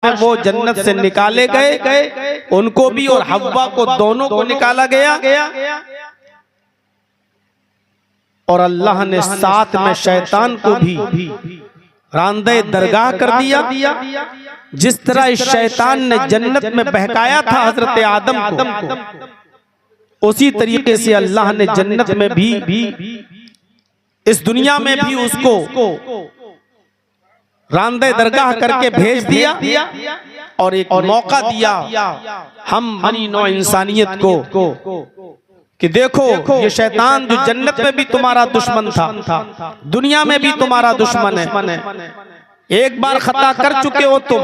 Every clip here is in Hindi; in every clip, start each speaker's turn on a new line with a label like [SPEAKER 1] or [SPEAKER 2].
[SPEAKER 1] में वो जन्नत से निकाले गए, उनको भी और हव्वा को दोनों को निकाला गया। और अल्लाह ने साथ में शैतान को भी रांदे दरगाह कर दिया। जिस तरह इस शैतान ने जन्नत में बहकाया था हजरत आदम को, उसी तरीके से अल्लाह ने जन्नत में भी इस दुनिया में भी उसको रांदे दरगाह करके भेज दिया और एक मौका दिया हम बनी नौ इंसानियत को कि देखो ये शैतान जो जन्नत में भी तुम्हारा दुश्मन था, दुनिया में भी तुम्हारा दुश्मन है। एक बार खता कर चुके हो तुम,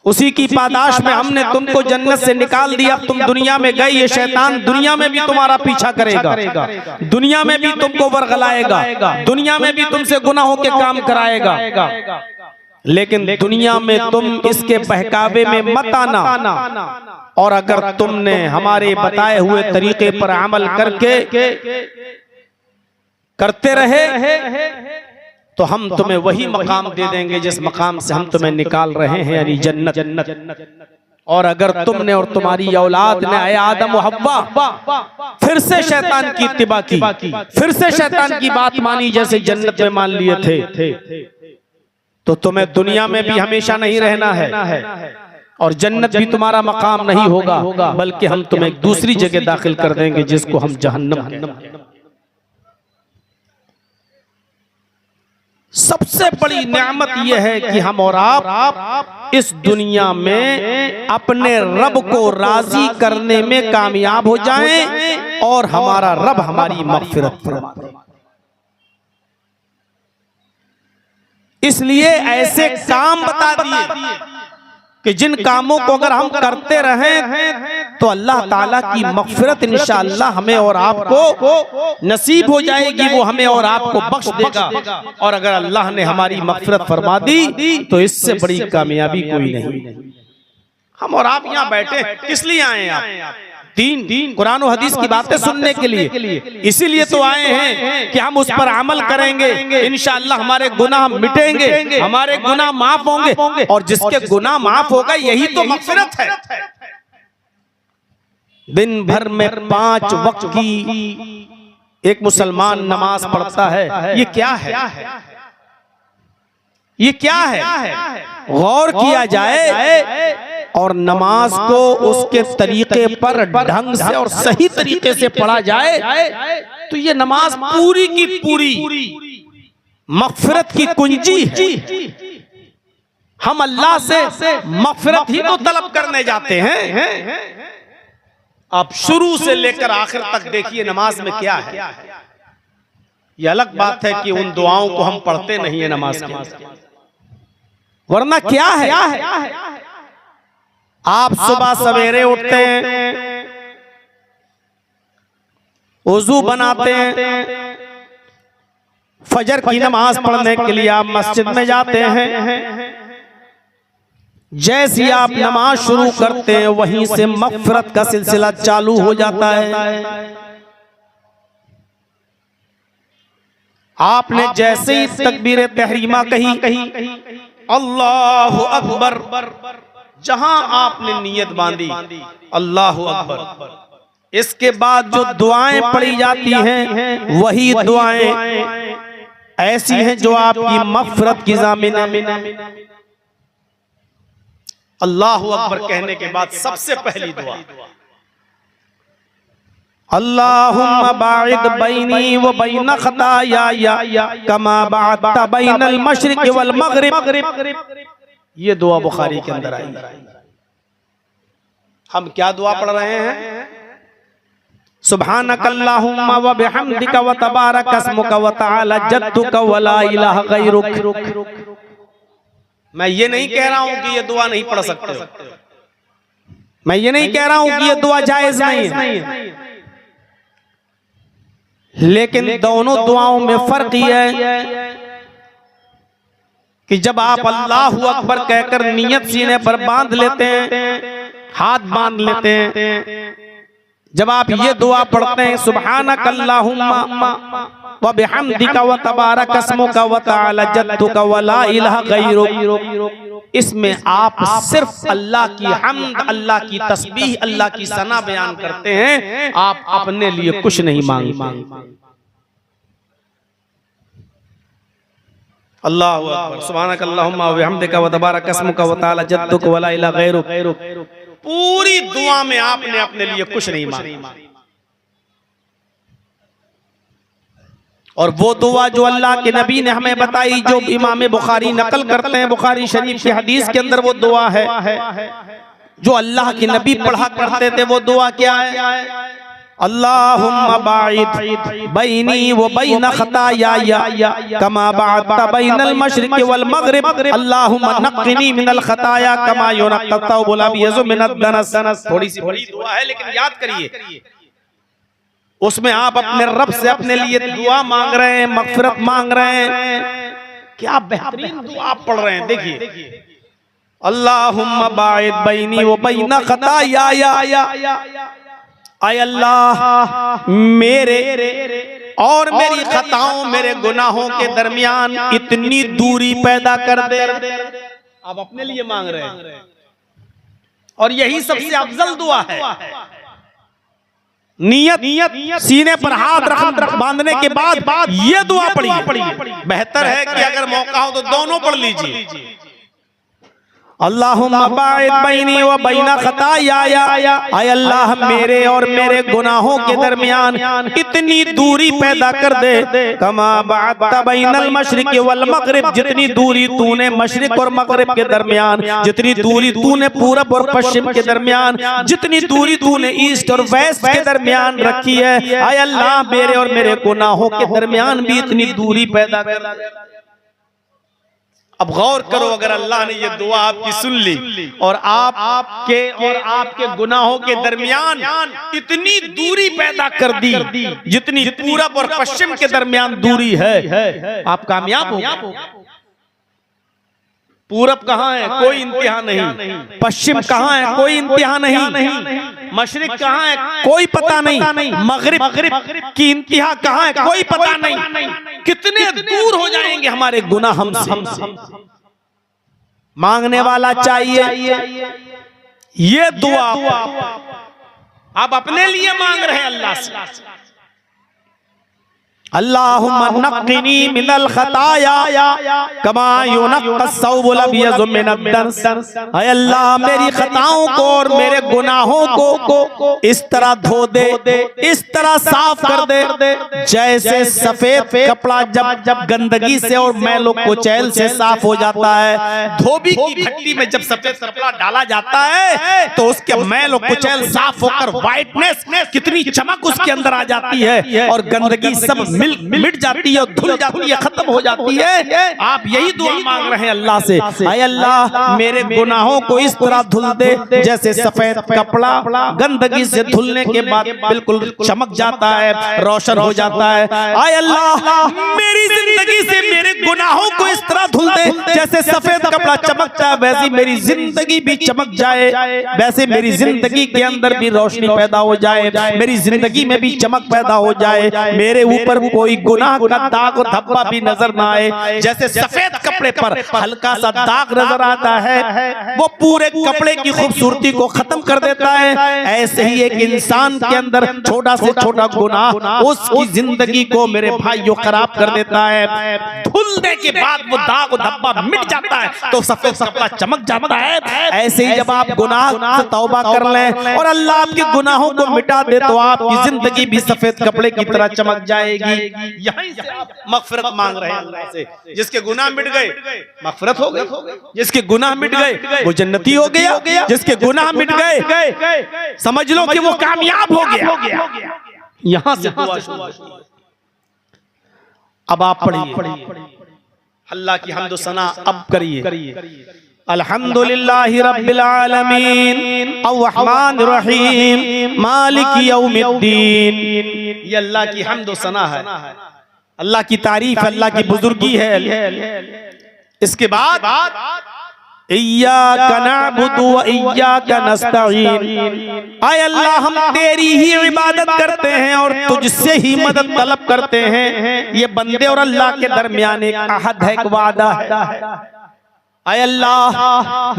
[SPEAKER 1] उसी की पादाश में हमने तुमको जन्नत से निकाल दिया। तुम दुनिया में गए, ये शैतान दुनिया में भी तुम्हारा पीछा करेगा, दुनिया में भी तुमको वर्गलाएगा, दुनिया में भी तुमसे गुनाहों के काम कराएगा। लेकिन दुनिया में तुम इसके बहकावे में मत आना, और अगर तुमने हमारे बताए हुए तरीके पर अमल करते रहे तो हम तुम्हें वही मकाम दे देंगे जिस मकाम से हम तुम्हें निकाल रहे हैं, यानी जन्नत। और अगर तुमने और तुम्हारी औलाद ने आए आदम और हव्वा फिर से शैतान की इत्तिबा की, फिर से शैतान की बात मानी जैसे जन्नत में मान लिए थे, तो तुम्हें दुनिया में भी हमेशा नहीं रहना है और जन्नत भी तुम्हारा मकाम नहीं होगा, बल्कि हम तुम्हें एक दूसरी जगह दाखिल कर देंगे जिसको हम जहन्नम। सबसे बड़ी नेमत यह है कि हम और आप इस दुनिया में अपने रब को राजी करने में कामयाब हो जाएं और हमारा रब हमारी मग़फ़िरत फरमाए। इसलिए ऐसे काम बता दिए कि जिन कामों को अगर हम करते रहें तो अल्लाह ताला की मग़फ़िरत इंशाअल्लाह हमें और आपको नसीब हो जाएगी, वो हमें और आपको बख्श देगा। और अगर अल्लाह ने हमारी मग़फ़िरत फरमा दी तो इससे बड़ी कामयाबी कोई नहीं। हम और आप यहाँ बैठे किस लिए आए हैं? आप दीन कुरान और हदीस की बातें सुनने के लिए, इसीलिए तो आए हैं कि हम उस पर अमल करेंगे, इंशाअल्लाह हमारे गुनाह मिटेंगे, हमारे गुनाह माफ होंगे। और जिसके गुनाह माफ होगा यही तो मग़फ़िरत है। दिन भर में 5 वक्त की एक मुसलमान नमाज पढ़ता है, ये क्या है? ये क्या है? गौर किया जाए और नमाज को उसके तरीके पर ढंग से और सही तरीके से पढ़ा जाए तो ये नमाज पूरी की पूरी मग़फ़िरत की कुंजी है। हम अल्लाह से मग़फ़िरत ही तो तलब करने जाते हैं। आप शुरू से लेकर आखिर तक देखिए नमाज में क्या है। ये अलग बात है कि उन दुआओं को हम पढ़ते नहीं है नमाज के, वरना क्या है? आप सुबह सवेरे उठते हैं, वुज़ू बनाते हैं, फजर की नमाज पढ़ने के लिए आप मस्जिद में जाते हैं। जैसे आप नमाज शुरू करते हैं वहीं से मग़फ़िरत का सिलसिला चालू हो जाता है। आपने जैसे ही तकबीर तहरीमा कही अल्लाहु अकबर, जहां आपने नियत बांधी अल्लाहु अकबर, इसके बाद जो दुआएं पढ़ी जाती हैं वही दुआएं ऐसी हैं जो आपकी मग़फ़िरत की ज़ामिन है। अल्लाहु अकबर कहने के बाद सबसे पहली दुआ अल्लाहुम्मा बाइद बैनी व बैन ख़ताया कमा बअदत बैनल मशरिक़ वल मग़रिब। ये दुआ बुखारी के अंदर आई। हम क्या दुआ पढ़ रहे हैं? सुब्हानकल्लाहुम्मा व बिहम्दिका व तबारक अस्मुका व तआला जद्दुका व ला इलाहा गैरुक। मैं ये नहीं कह रहा हूं कि ये दुआ नहीं पढ़ सकते हो, मैं ये नहीं कह रहा हूं कि ये दुआ जायज नहीं है, लेकिन दोनों दुआओं में फर्क ये है कि जब आप अल्लाहु अकबर कहकर नियत सीने पर बांध लेते हैं, हाथ बांध लेते हैं, जब आप ये दुआ पढ़ते हैं सुब्हानक अल्लाहुम्मा व बिहम्दिका व तबारक अस्मुका व तआला जद्दुका व ला इलाहा गैरुक, इसमें आप सिर्फ अल्लाह की हम्द, अल्लाह की तस्बीह, अल्लाह की सना बयान करते हैं, आप अपने लिए कुछ नहीं मांगते। अल्लाहु अकबर। सुब्हानक अल्लाहुम्मा व बिहम्दिका व तबारक अस्मुका व तआला जद्दुका व ला इलाहा गैरुक, पूरी दुआ में आपने अपने लिए कुछ नहीं मांगा। और वो दुआ जो अल्लाह के नबी ने हमें बताई, जो इमाम बुखारी नकल करते हैं बुखारी शरीफ की हदीस के अंदर, वो दुआ है जो अल्लाह के नबी पढ़ा करते थे। वो दुआ क्या है? अल्लाहुम्मा बाइद बैनी व बैन खताया कमा बाअदता बैनल मशरिक़ वल मग़रिब, अल्लाहुम्मा नक़्क़िनी मिनल खताया कमा युनक़्क़ा अथ-थौबुल अब्यज़ु मिनद दनस। थोड़ी सी बड़ी दुआ है लेकिन याद करिए, उसमें आप अपने रब से अपने लिए दुआ मांग रहे हैं, मग़फ़िरत मांग रहे हैं। क्या बेहतरीन दुआ आप पढ़ रहे हैं। देखिए, अल्लाहुम्मा बाइद बैनी व बैन खताया, आय अल्लाह मेरे और मेरी खताओं, मेरे गुनाहों के दरमियान इतनी दूरी पैदा कर दे। आप अपने लिए मांग रहे हैं और यही सबसे अफजल दुआ है। नियत सीने पर हाथ रख बांधने के बाद ये दुआ पढ़िए। बेहतर है कि अगर मौका हो तो दोनों पढ़ लीजिए। अल्लाहुम्मा बाइद बैनी व बैन खताया, आय अल्लाह मेरे और मेरे गुनाहों के दरमियान इतनी दूरी पैदा कर दे, कमा बाअदता बैनल मशरिक़ वल मग़रिब, जितनी दूरी तूने मशरिक और मग़रिब के दरमियान, जितनी दूरी तूने पूरब और पश्चिम के दरमियान, जितनी दूरी तूने ईस्ट और वेस्ट के दरमियान रखी है, आय अल्लाह मेरे और मेरे गुनाहों के दरमियान भी इतनी दूरी पैदा कर दे। अब गौर करो, अगर अल्लाह ने ये दुआ आपकी सुन ली और आपके गुनाहों के दरमियान इतनी दूरी पैदा कर दी जितनी पूरब और पश्चिम के दरमियान दूरी है, आप कामयाब हो। पूरब कहाँ है? कोई इंतहा नहीं। पश्चिम कहाँ है? कोई इंतहा नहीं। मशरिक कहाँ है? कोई पता नहीं। मगरिब की इंतहा कहाँ है? कोई पता नहीं। कितने दूर हो जाएंगे हमारे गुनाह हमसे। मांगने वाला चाहिए। ये दुआ आप अपने लिए मांग रहे हैं अल्लाह से। अल्लाहुम्मा नक़्क़िनी मिनल खताया कमा युनक़्क़ा अथ-थौबुल अब्यज़ु मिनद दनस, ऐ अल्लाह मेरी खताओं को और मेरे गुनाहों को इस तरह धो दे, इस तरह साफ कर दे जैसे सफेद कपड़ा जब गंदगी से और मैलों कुचैल से साफ हो जाता है। धोबी की भट्टी में जब सफेद कपड़ा डाला जाता है तो उसके मैल और कुचैल साफ होकर व्हाइटनेस, कितनी चमक उसके अंदर आ जाती है और गंदगी सब मिट जाती है, धुल जाती है, खत्म हो जाती है। आप यही दुआ मांग रहे हैं अल्लाह से, ऐ अल्लाह मेरे गुनाहों को इस तरह धुल दे जैसे सफेद कपड़ा गंदगी से धुलने के बाद बिल्कुल चमक जाता है, रोशन हो जाता है। ऐ अल्लाह मेरी जिंदगी से मेरे गुनाहों को इस तरह धुल दे जैसे सफेद कपड़ा चमकता है, वैसी मेरी जिंदगी भी चमक जाए, वैसे मेरी जिंदगी के अंदर भी रोशनी पैदा हो जाए, मेरी जिंदगी में भी चमक पैदा हो जाए, मेरे ऊपर कोई गुनाह का दाग और धब्बा भी नजर ना आए। जैसे सफेद कपड़े पर हल्का सा दाग नजर आता है वो पूरे कपड़े की खूबसूरती को खत्म कर देता है, ऐसे ही एक इंसान के अंदर छोटा से छोटा गुनाह उसकी जिंदगी को मेरे भाइयों खराब कर देता है। धुलने के बाद वो दाग और धब्बा मिट जाता है तो सफेद कपड़ा चमक जाता है। ऐसे ही जब आप गुनाह से तौबा कर लें और अल्लाह आपके गुनाहों को मिटा दे तो आपकी जिंदगी भी सफेद कपड़े की तरह चमक जाएगी। यहीं से आप मग़फ़िरत मांग रहे हैं अल्लाह से। जिसके गुनाह मिट गए मग़फ़िरत हो गई, जिसके गुनाह मिट गए वो जन्नती हो गया, जिसके गुनाह मिट गए समझ लो कि वो कामयाब हो गया। यहां से दुआ शुरू। अब आप पढ़िए अल्लाह की हम्द सना अब करिए। अल्हम्दुलिल्लाहि रब्बिल आलमीन अर्रहमानिर रहीम मालिक यौमिद्दीन। ये अल्लाह की हम्द सना है, अल्लाह की तारीफ, अल्लाह की बुजुर्गी है। इसके बाद इय्याका नअबुदु व इय्याका नस्तईन। आय अल्लाह हम तेरी ही इबादत करते हैं और तुझसे ही मदद तलब करते हैं। ये बंदे और अल्लाह के दरमियान एक अहद है, एक वादा है। आय अल्लाह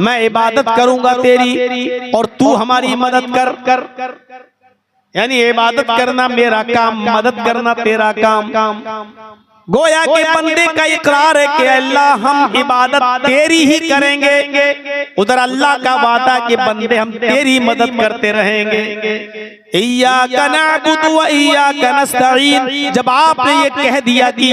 [SPEAKER 1] मैं इबादत करूंगा तेरी और तू हमारी मदद कर। यानी इबादत करना मेरा काम, मदद करना तेरा काम। गोया के बंदे का इकरार है कि अल्लाह हम इबादत तेरी ही करेंगे, उधर अल्लाह का वादा कि बंदे हम तेरी मदद करते रहेंगे। इय्याका नअबुदु व इय्याका नस्तईन। जब आपने ये कह दिया कि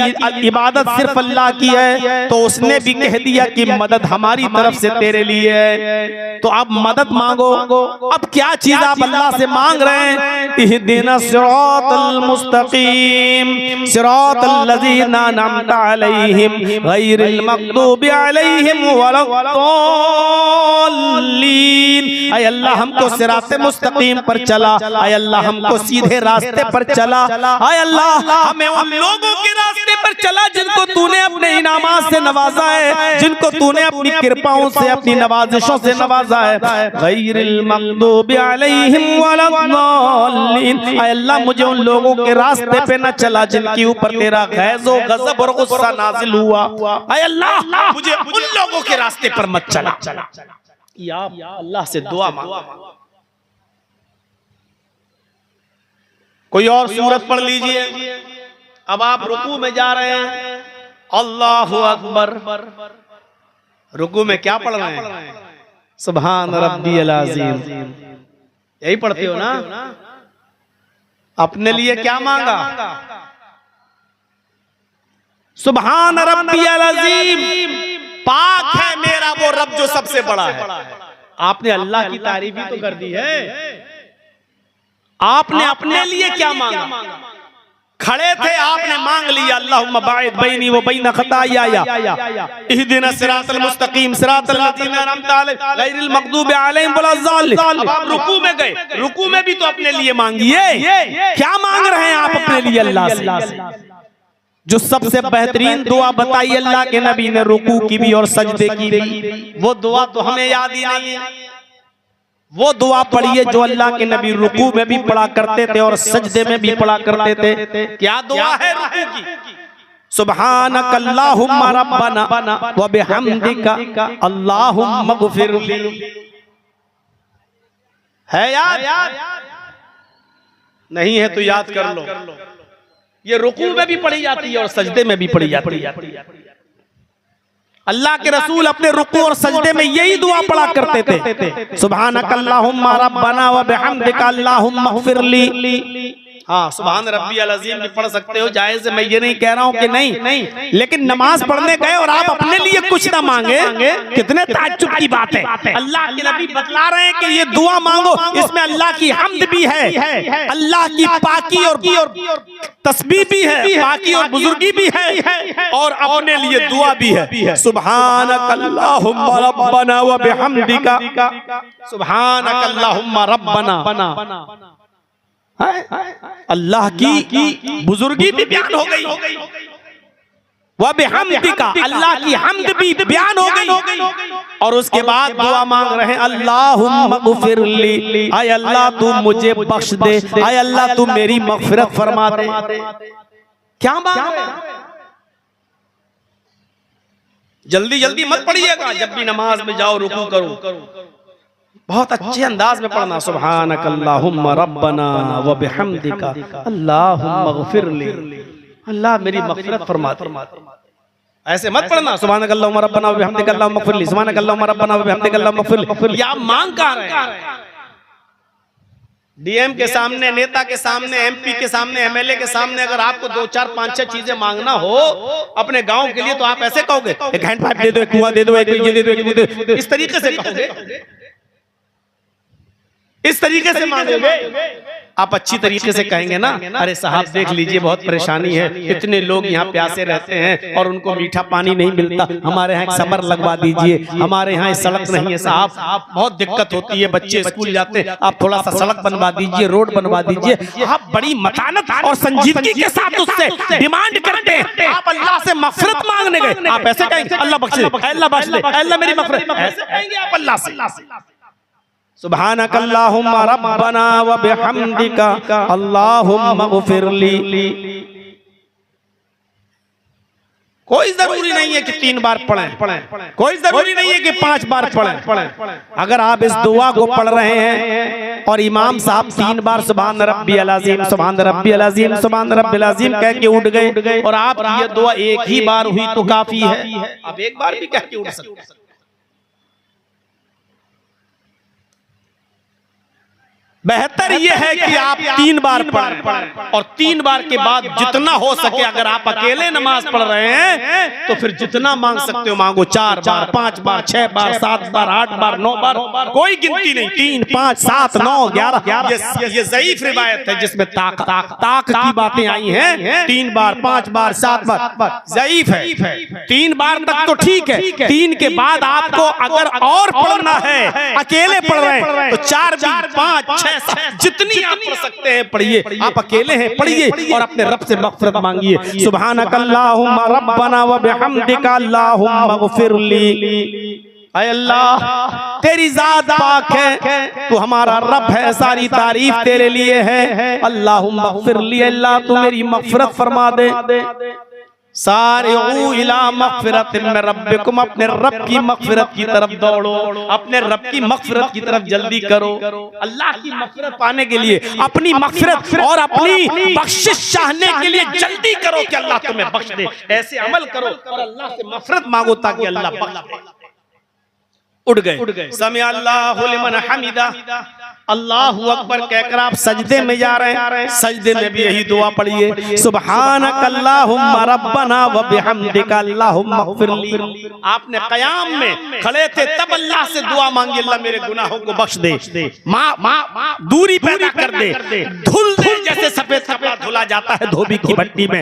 [SPEAKER 1] इबादत सिर्फ अल्लाह की है, तो उसने भी कह दिया कि मदद हमारी तरफ से तेरे लिए है। तो आप मदद मांगो। अब क्या चीज आप अल्लाह से मांग रहे हैं? इहदिना सिरातल मुस्तकीम सिरातल लज़ीना अनअमता अलैहिम गैरिल मग़दूबि अलैहिम वलद्दाल्लीन। ऐ अल्लाह हमको सिराते मुस्तकीम पर चला, ऐ अल्लाह हमको सीधे रास्ते पर चला, ऐ अल्लाह हमें उन लोगों के रास्ते पर चला जिनको तूने अपने इनामात से नवाजा है, जिनको तूने अपनी कृपाओं से, अपनी नवाजिशों से नवाजा है। गैरिल मग़दूबि अलैहिम वलद्दाल्लीन। ऐ अल्लाह मुझे उन लोगों के रास्ते पे न चला जिनके ऊपर तेरा गैज़ो गज़ब और गुस्सा नाज़िल हुआ। ऐ अल्लाह मुझे उन लोगों के रास्ते पर मत चला। या अल्लाह से दुआ मांगो। कोई और सूरत पढ़ लीजिए। अब आप रुकू में जा रहे हैं, अल्लाहु अकबर। रुकू में क्या पढ़ रहे हैं? सुभान रब्बियल अज़ीम। यही पढ़ते हो ना? अपने लिए क्या मांगा? सुभान रब्बियल अज़ीम। पाक है मेरा वो रब जो सबसे बड़ा है। आपने अल्लाह की तारीफ भी तो कर दी है। आपने अपने लिए क्या मांगा? खड़े थे, आपने मांग लिया अल्लाहुम्मा बाइद बैनी व बैन खताया इहदिना सिरातल मुस्तकीम सिरातल लज़ीना अनअमता अलैहिम गैरिल मग़दूबि अलैहिम वलद्दाल्लीन। अब आप रुकू में गए, रुकू में भी तो अपने लिए मांगिए। क्या मांग रहे हैं आप अपने लिए अल्लाह से? जो सबसे बेहतरीन दुआ बताई अल्लाह के नबी ने रुकू की भी और सजदे की भी, वो दुआ तो हमें याद ही नहीं है। वो दुआ पढ़िए जो अल्लाह के नबी रुकू में भी पढ़ा करते थे और सजदे में भी पढ़ा करते थे। क्या दुआ है रुकू की? सुब्हानक अल्लाहुम्मा रब्बना व बिहम्दिका अल्लाहुम्मा ग़फिरली। है याद? नहीं है तो याद कर लो। ये रुकू में भी पढ़ी जाती है और सजदे में भी पढ़ी जाती है। अल्लाह के रसूल अपने रुकू और सजदे में यही दुआ पढ़ा करते थे। सुब्हानक अल्लाहुम्मा रब्बना व बिहम्दिका अल्लाहुम्मा ग़फिरली। हाँ, सुभान रब्बियल अज़ीम भी पढ़ सकते हो, जायज़ है। मैं ये नहीं कह रहा हूँ कि नहीं, लेकिन नमाज पढ़ने गए और आप अपने लिए कुछ ना मांगे, कितने ताज्जुब की बात है। अल्लाह के नबी बतला रहे हैं कि ये दुआ मांगो, इसमें अल्लाह की हम्द भी है, अल्लाह की पाकी और तस्बीह भी है, पाकी और बुजुर्गी भी है, और अपने लिए दुआ भी है। सुब्हानक अल्लाहुम्मा रब्बना व बिहम्दिका सुब्हानक अल्लाहुम्मा रब्बना। अल्लाह की बुजुर्गी भी बयान हो गई, वह बिहम्दिका अल्लाह की हम्द भी बयान हो गई। और उसके बाद दुआ मांग रहे हैं अल्लाहुम्मा ग़फिरली। आय अल्लाह तू मुझे बख्श दे, आय अल्लाह तू मेरी मग़फ़िरत फरमा दे। क्या मांग रहे हैं? जल्दी जल्दी मत पढ़िएगा। जब भी नमाज में जाओ रुकू करो, बहुत अच्छे अंदाज में पढ़ना। सुब्हानक अल्लाहुम्मा रब्बना व बिहम्दिका अल्लाहुम्मा ग़फिरली। अल्लाह मेरी मग़फ़िरत फरमा दे। ऐसे मत पढ़ना सुब्हानक अल्लाहुम्मा रब्बना व बिहम्दिका अल्लाहुम्मा ग़फिरली, सुब्हानक अल्लाहुम्मा रब्बना व बिहम्दिका अल्लाहुम्मा ग़फिरली। या मांग कहां रहे हैं? डीएम के सामने, नेता के सामने, एमपी के सामने, एमएलए के सामने अगर आपको 2 4 5 6 चीजें मांगना हो अपने गांव के लिए, तो आप ऐसे कहोगे? एक हैंड पाइप दे दो, एक कुआं दे दो, एक ये दे दो, एक वो दे दो, इस तरीके से कहोगे? इस तरीके से मांगोगे आप अच्छी तरीके से कहेंगे ना, अरे साहब देख लीजिए बहुत परेशानी है, इतने लोग यहाँ प्यासे रहते हैं और उनको मीठा पानी नहीं मिलता, हमारे यहाँ एक समर लगवा दीजिए, हमारे यहाँ सड़क नहीं है साहब, बहुत दिक्कत होती है, बच्चे स्कूल जाते हैं, आप थोड़ा सा सड़क बनवा दीजिए, रोड बनवा दीजिए। आप बड़ी मतानत और संजीदगी के साथ उससे डिमांड करते हैं। आप अल्लाह से मग़फ़िरत मांगने गए, आप ऐसे कहेंगे अल्लाह बख्श दे, अल्लाह बख्श दे, अल्लाह मेरी मग़फ़िरत, ऐसे कहेंगे आप अल्लाह से। सुब्हानक अल्लाहुम्मा रब्बना व बिहम्दिका अल्लाहुम्मा ग़फ़िरली। कोई जरूरी नहीं है कि 3 बार पढ़ें, कोई जरूरी नहीं है कि 5 बार पढ़ें। अगर आप इस दुआ को पढ़ रहे हैं और इमाम साहब 3 बार सुभान रब्बियल अज़ीम, सुभान रब्बियल अज़ीम, सुभान रब्बियल अज़ीम कह के उठ गए और आप ये दुआ एक ही बार हुई तो काफी है, आप एक बार भी कह के उठ सकते हैं। बेहतर यह है कि आप 3 बार पढ़ें और 3 बार के बाद जितना हो सके, अगर आप अकेले नमाज पढ़ रहे हैं तो फिर जितना मांग सकते हो मांगो, 4 बार, 5 बार, 6 बार, 7 बार, 8 बार, 9 बार, कोई गिनती नहीं। 3, 5, 7, 9, 11 ये ज़ईफ रिवायत है जिसमें ताक की बातें आई हैं। 3 बार, 5 बार, 7 बार ज़ईफ है। 3 बार तक तो ठीक है, 3 के बाद आपको अगर और पढ़ना है, अकेले पढ़ रहे हैं तो 4 बार, 5, 6 जितनी आप पढ़ सकते हैं पढ़िए। आप अकेले हैं पढ़िए और अपने रब से मग़फ़िरत मांगिए। सुब्हानक अल्लाहुम्मा रब्बना व बिहम्दिका अल्लाहुम्मा ग़फ़िरली। ऐ अल्लाह तेरी ज़ात पाक है, तू हमारा रब है, सारी तारीफ तेरे लिए है। अल्लाहुम्मा ग़फ़िरली, अल्लाह तू मेरी मग़फ़िरत फरमा दे। सारिऊ इला मग़फ़िरतिन मिन रब्बिकुम, अपने रब की मग़फ़िरत की तरफ दौड़ो, अपने रब की मग़फ़िरत की तरफ जल्दी करो। अल्लाह की मग़फ़िरत पाने के लिए, अपनी मग़फ़िरत और अपनी बख्शिश चाहने के लिए जल्दी करो कि अल्लाह तुम्हें बख्श दे। ऐसे अमल करो और अल्लाह से मग़फ़िरत मांगो ताकि अल्लाह बख्श दे। उठ गए, समी अल्लाहु लिमन हमिदा, अल्लाहु अकबर कहकर आप सजदे में जा रहे हैं। सजदे में भी यही दुआ पढ़िए, सुब्हानक अल्लाहुम्मा रब्बना व बिहम्दिका अल्लाहुम्मा ग़फ़िरली। आपने क़याम में खड़े थे तब अल्लाह से दुआ मांगी, अल्लाह मेरे गुनाहों को बख्श दे, दूरी पैदा कर दे, धुल दे जैसे सफेद कपड़ा धुला जाता है धोबी की भट्टी में।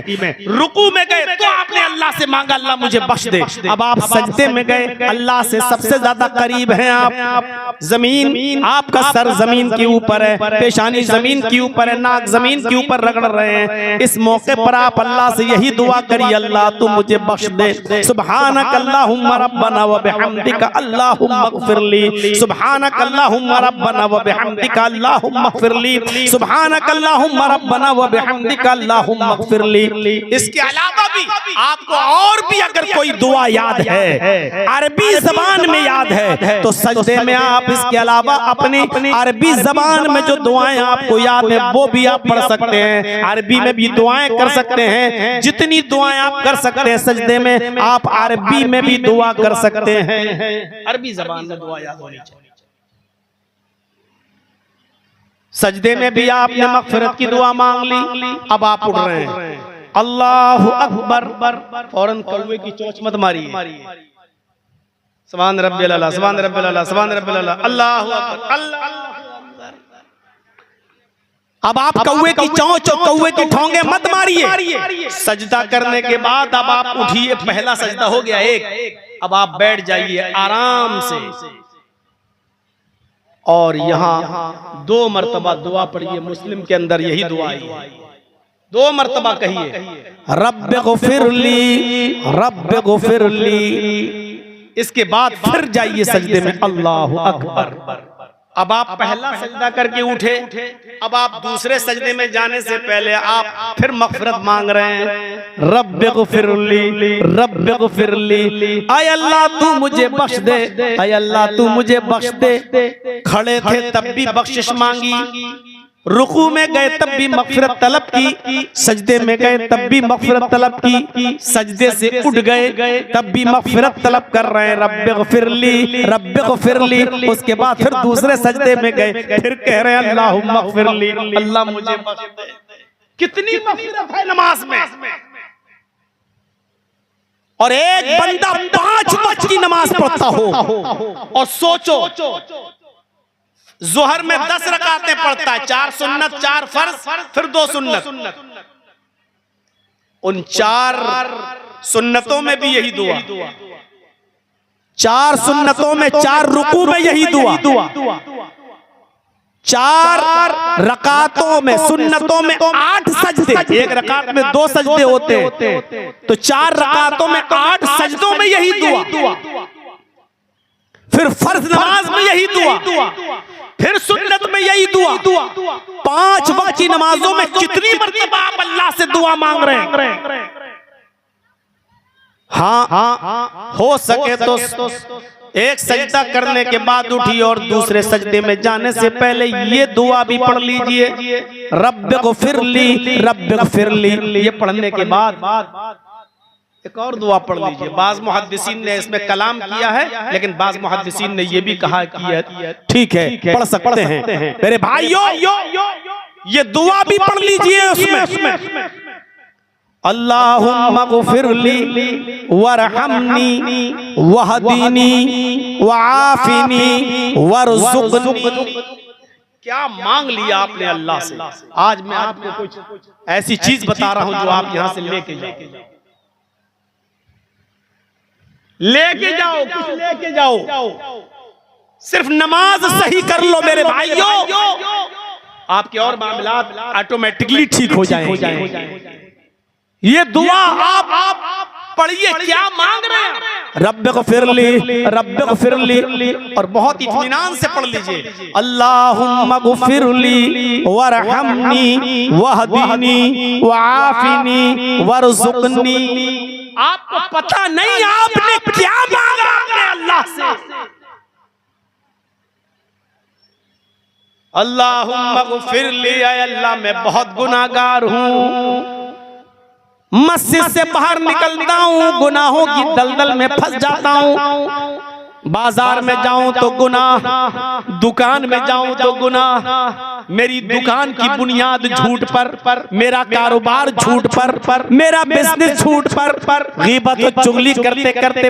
[SPEAKER 1] रुकू में गए तो आपने अल्लाह से मांगा, अल्लाह मुझे बख्श दे। अब आप सजदे में गए, अल्लाह से सबसे ज्यादा करीब हैं आप। जमीन, आपका सर जमीन के ऊपर है, पेशानी जमीन के ऊपर है, नाक जमीन के ऊपर रगड़ रहे हैं। इस मौके पर आप अल्लाह से यही दुआ करिए, अल्लाह तू मुझे बख्श दे। सुब्हानक अल्लाहुम्मा रब्बना व बिहम्दिका अल्लाहुम्मा ग़फ़िरली। सुब्हानक अल्लाहुम्मा रब्बना व बिहम्दिका अल्लाहुम्मा ग़फ़िरली। सुब्हानक अल्लाहुम्मा रब्बना व बिहम्दिका अल्लाहुम्मा ग़फ़िरली। इसके अलावा भी आपको और भी अगर कोई दुआ याद है, अरबी जबान में याद है, तो सजदे में आप इसके अलावा अपनी अरबी जबान में जो दुआएं आपको याद है वो भी आप पढ़ सकते हैं। अरबी में भी दुआएं कर सकते हैं, जितनी दुआएं आप कर सकते हैं सजदे में, आप अरबी में भी दुआ कर सकते हैं। अरबी जबान में दुआ याद होनी चाहिए। सजदे में भी आपने मग़फ़िरत की दुआ मांग ली, अब आप उठ रहे हैं, अल्लाहु अकबर, फौरन कौवे की चोंच मत मारिए। सुभान रब्बियल आला, सुभान रब्बियल आला, सुभान रब्बियल आला, अल्लाहु अकबर, अल्लाह। अब आप कौवे की चोंच और कौवे की ठोंगे मत मारिए। सजदा करने के बाद अब आप उठिए, पहला सजदा हो गया एक, अब आप बैठ जाइए आराम से और यहाँ 2 मरतबा दुआ पढ़िए। मुस्लिम के अंदर यही दुआ है, 2 मरतबा कहिए, रब्बि ग़फ़िरली, रब्बि ग़फ़िरली। इसके बाद फिर जाइए सजदे में, अल्लाहु अकबर। अब आप पहला सजदा करके उठे, अब आप दूसरे सजदे में जाने से पहले आप फिर मग़फ़िरत मांग रहे हैं, रब्बि ग़फ़िरली, रब्बि ग़फ़िरली। आय अल्लाह तू मुझे बख्श दे, आय अल्लाह तू मुझे बख्श दे। खड़े थे तब भी बख्शिश मांगी, रुकू में गए तब भी मग़फ़िरत तलब की, सजदे में गए तब भी मग़फ़िरत तलब की, सजदे से उठ गए तब भी मग़फ़िरत तलब कर रहे हैं, रब्बि ग़फ़िरली, रब्बि ग़फ़िरली। उसके बाद फिर दूसरे सजदे में गए, फिर कह रहे हैं अल्लाहुम्मा ग़फ़िरली, अल्लाह मुझे बख्श दे। कितनी मग़फ़िरत है नमाज में। और एक बंदा 5 वक्त की नमाज पढ़ता हो और सोचो जोहर में 10 रकातें पढ़ता है, 4 सुन्नत 4 फर्ज फिर 2 सुन्नत। उन 4 सुन्नतों में भी यही दुआ, 4 सुन्नतों में 4 रुकू में यही दुआ, 4 रकातों में सुन्नतों में 8 सजदे, एक रकात में 2 सजदे होते हैं, तो 4 रकातों में 8 सजदों में यही दुआ, फिर फर्ज नमाज में यही दुआ, फिर सुन्नत में यही दुआ। 5 वक्त की नमाजों में कितनी मर्तबा आप अल्लाह से दुआ मांग रहे हैं? हाँ, हो सके तो एक सजदा करने के बाद उठी और दूसरे सजदे में जाने से पहले ये दुआ भी पढ़ लीजिए, रब्बिगफिरली रब्बिगफिरली। ये पढ़ने के बाद एक और दुआ पढ़ लीजिए। बाज़ मुहद्दिसीन ने इसमें कलाम किया है, लेकिन बाज़ मुहद्दिसीन ने ये भी कहा कि ठीक है, पढ़ सकते हैं। मेरे भाइयों, ये दुआ भी पढ़ लीजिए उसमें, अल्लाहुम्मा गफिरली वरहमनी वहदीनी वआफिनी वरज़ुक़नी। क्या मांग लिया आपने अल्लाह से? आज मैं आपको कुछ ऐसी चीज बता रहा हूं जो आप यहां से लेके जाओ, कुछ लेके जाओ। सिर्फ नमाज सही कर लो मेरे भाइयों, आपके और मामलात ऑटोमेटिकली ठीक हो जाएंगे। ये दुआ आप पढ़िए, क्या मांग रहे हैं? रब्बिगफिरली रब्बिगफिरली, और बहुत इत्मीनान से पढ़ लीजिए, अल्लाहुम्मा गफिरली वरहमनी वहदीनी वआफिनी वरज़ुक़नी। आपको पता नहीं आपने क्या मांगा अपने अल्लाह से। अल्लाहुम्मा गफिरली, अल्लाह मैं बहुत गुनाहगार हूँ, मस्जिद से बाहर निकलता हूँ गुनाहों की दलदल में फंस जाता हूँ, बाजार में जाऊं तो गुनाह, दुकान में जाऊं तो गुनाह, मेरी दुकान की बुनियाद झूठ पर, मेरा कारोबार झूठ पर, मेरा बिजनेस झूठ पर, गीबत और चुगली करते करते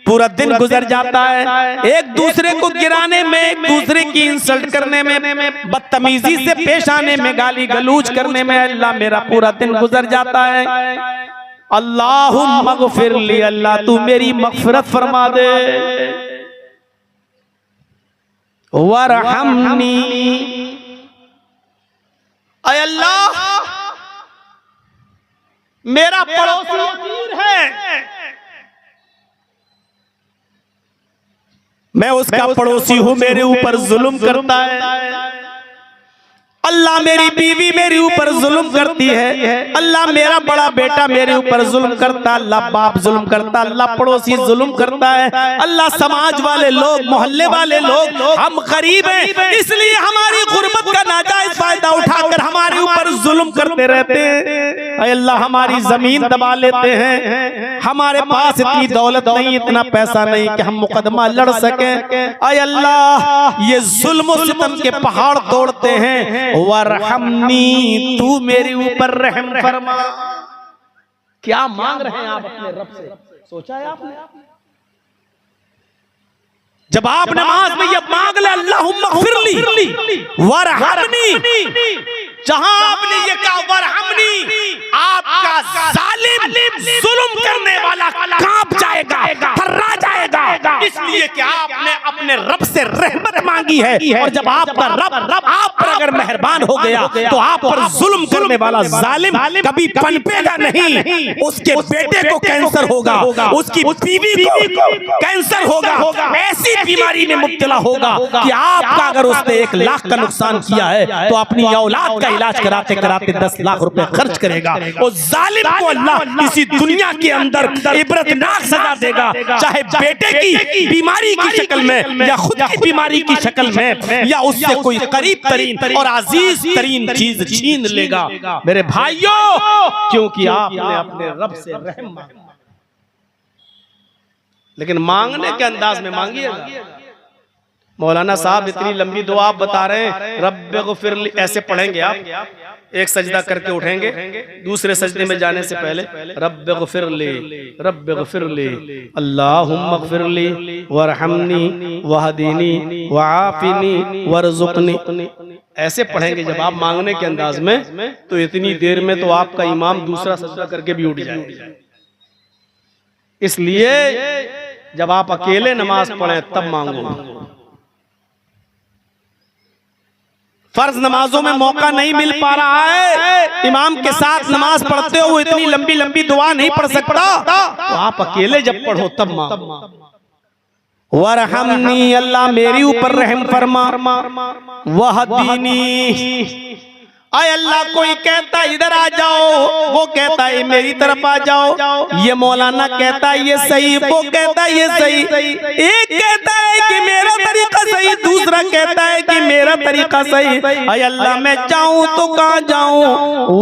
[SPEAKER 1] पूरा दिन गुजर जाता है, एक दूसरे को गिराने में, एक दूसरे की इंसल्ट करने में, बदतमीजी से पेश आने में, गाली गलूज करने में अल्लाह मेरा पूरा दिन गुजर जाता है। अल्लाहुम्मा गफिरली, अल्लाह तू मेरी मगफिरत फरमा दे, वरहमनी, ऐ अल्लाह मेरा पड़ोसी अमीर है, मैं उसका पड़ोसी हूं, मेरे ऊपर जुल्म करता है, अल्लाह मेरी बीवी मेरे ऊपर जुल्म करती है, अल्लाह मेरा बड़ा बेटा मेरे ऊपर जुल्म करता, अल्लाह बाप जुल्म करता, अल्लाह पड़ोसी जुल्म करता है, अल्लाह समाज वाले लोग, मोहल्ले वाले लोग, हम गरीब हैं इसलिए हमारी गुर्बत का नाजायज फायदा उठाकर हमारे ऊपर जुल्म करते रहते हैं। अल्लाह हमारी जमीन दबा लेते हैं, हमारे पास इतनी दौलत नहीं, इतना पैसा नहीं कि हम मुकदमा लड़ सके। अल्लाह ये जुल्म और सितम के पहाड़ तोड़ते हैं, वरहमनी तू मेरे ऊपर रहम फरमा। क्या मांग रहे हैं आप अपने रब से? सोचा है आपने? जब आप नमाज में ये मांग ले अल्लाहुम्मा गफिरली वरहमनी, जहां आपने ये कहा वरहमनी, आपका जालिम जुल्म करने वाला कांप जाएगा, थर्रा जाएगा, इसलिए कि आपने अपने रब से रहमत मांगी है। और जब आपका रब आप पर अगर मेहरबान हो गया तो आप पर जुल्म करने वाला जालिम कभी पनपेगा नहीं। उसके बेटे को कैंसर होगा, उसकी बीवी को कैंसर होगा, ऐसी बीमारी में मुब्तला होगा कि आपका अगर उसने 1 लाख का नुकसान किया है तो अपनी औलाद का इलाज कराते कराते 10 लाख रुपए खर्च करेगा। और जालिम को अल्लाह इसी दुनिया के अंदर इबरतनाक सजा देगा, चाहे बेटे की बीमारी की शक्ल में या खुद की बीमारी की शक्ल में, या उससे कोई करीब तरीन और अजीज तरीन चीज छीन लेगा। मेरे भाइयों, क्योंकि आपने अपने रब से रहम मांगा, लेकिन मांगने के अंदाज में मांगिएगा, मौलाना साहब इतनी लंबी दुआ आप बता रहे हैं, रब्बिग़फिरली ऐसे पढ़ेंगे आप, एक सजदा करके उठेंगे, दूसरे सजदे में जाने से पहले रब्बिग़फिरली रब्बिग़फिरली अल्लाहुम्मग़फिरली वरहमनी वहदीनी वआफ़िनी वरज़ुक़नी, ऐसे पढ़ेंगे जब आप मांगने के अंदाज में, तो इतनी देर में तो आपका इमाम दूसरा सजदा करके भी उठ जाए। इसलिए जब आप अकेले नमाज पढ़ें तब मांगो। फर्ज नमाजों में मौका नहीं मिल पा रहा है, इमाम के साथ नमाज पढ़ते हो वो इतनी लंबी लंबी दुआ नहीं पढ़ सकता, तो आप अकेले जब पढ़ो तब मांगो। वरहमनी अल्लाह मेरी ऊपर रहम फरमा, वहदीनी आय अल्लाह कोई कहता इधर आ जाओ, वो कहता है मेरी तरफ आ जाओ, ये मौलाना कहता है ये सही, वो कहता है ये सही, एक कहता है कि मेरा तरीका सही, दूसरा कहता है कि मेरा तरीका सही। आय अल्लाह मैं जाऊं तो कहाँ जाऊं,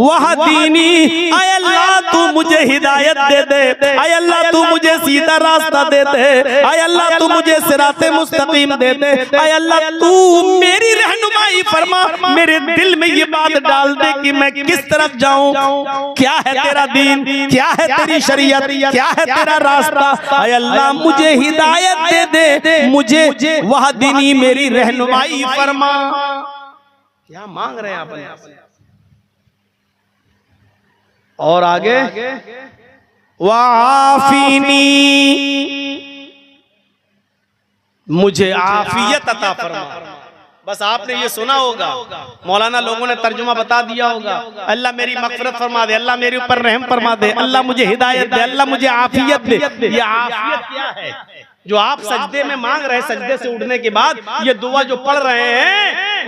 [SPEAKER 1] वहदीनी आय अल्लाह तू मुझे हिदायत दे दे, आय अल्लाह तू मुझे सीधा रास्ता दे दे, आय अल्लाह तू मुझे सिराते मुस्तकीम दे दे, आय अल्लाह तू मेरी रहनुमाई फरमा, मेरे दिल में ये बात डाल दे कि मैं किस तरफ जाऊं, क्या है तेरा दीन, क्या है तेरी शरीयत, क्या है तेरा रास्ता। ऐ अल्लाह मुझे हिदायत दे दे, मुझे वहदीनी मेरी रहनुमाई फरमा। क्या मांग रहे हैं आप? और आगे वाफीनी मुझे आफियत अता फरमा। बस आपने ये सुना होगा, मौलाना लोगों ने तर्जुमा बता दिया होगा, अल्लाह मेरी मग़फ़िरत फरमा दे, अल्लाह मेरे ऊपर रहम फरमा दे, अल्लाह मुझे हिदायत दे, अल्लाह मुझे आफियत दे। ये आफियत क्या है जो आप सजदे में मांग रहे हैं? सजदे से उठने के बाद ये दुआ जो पढ़ रहे हैं,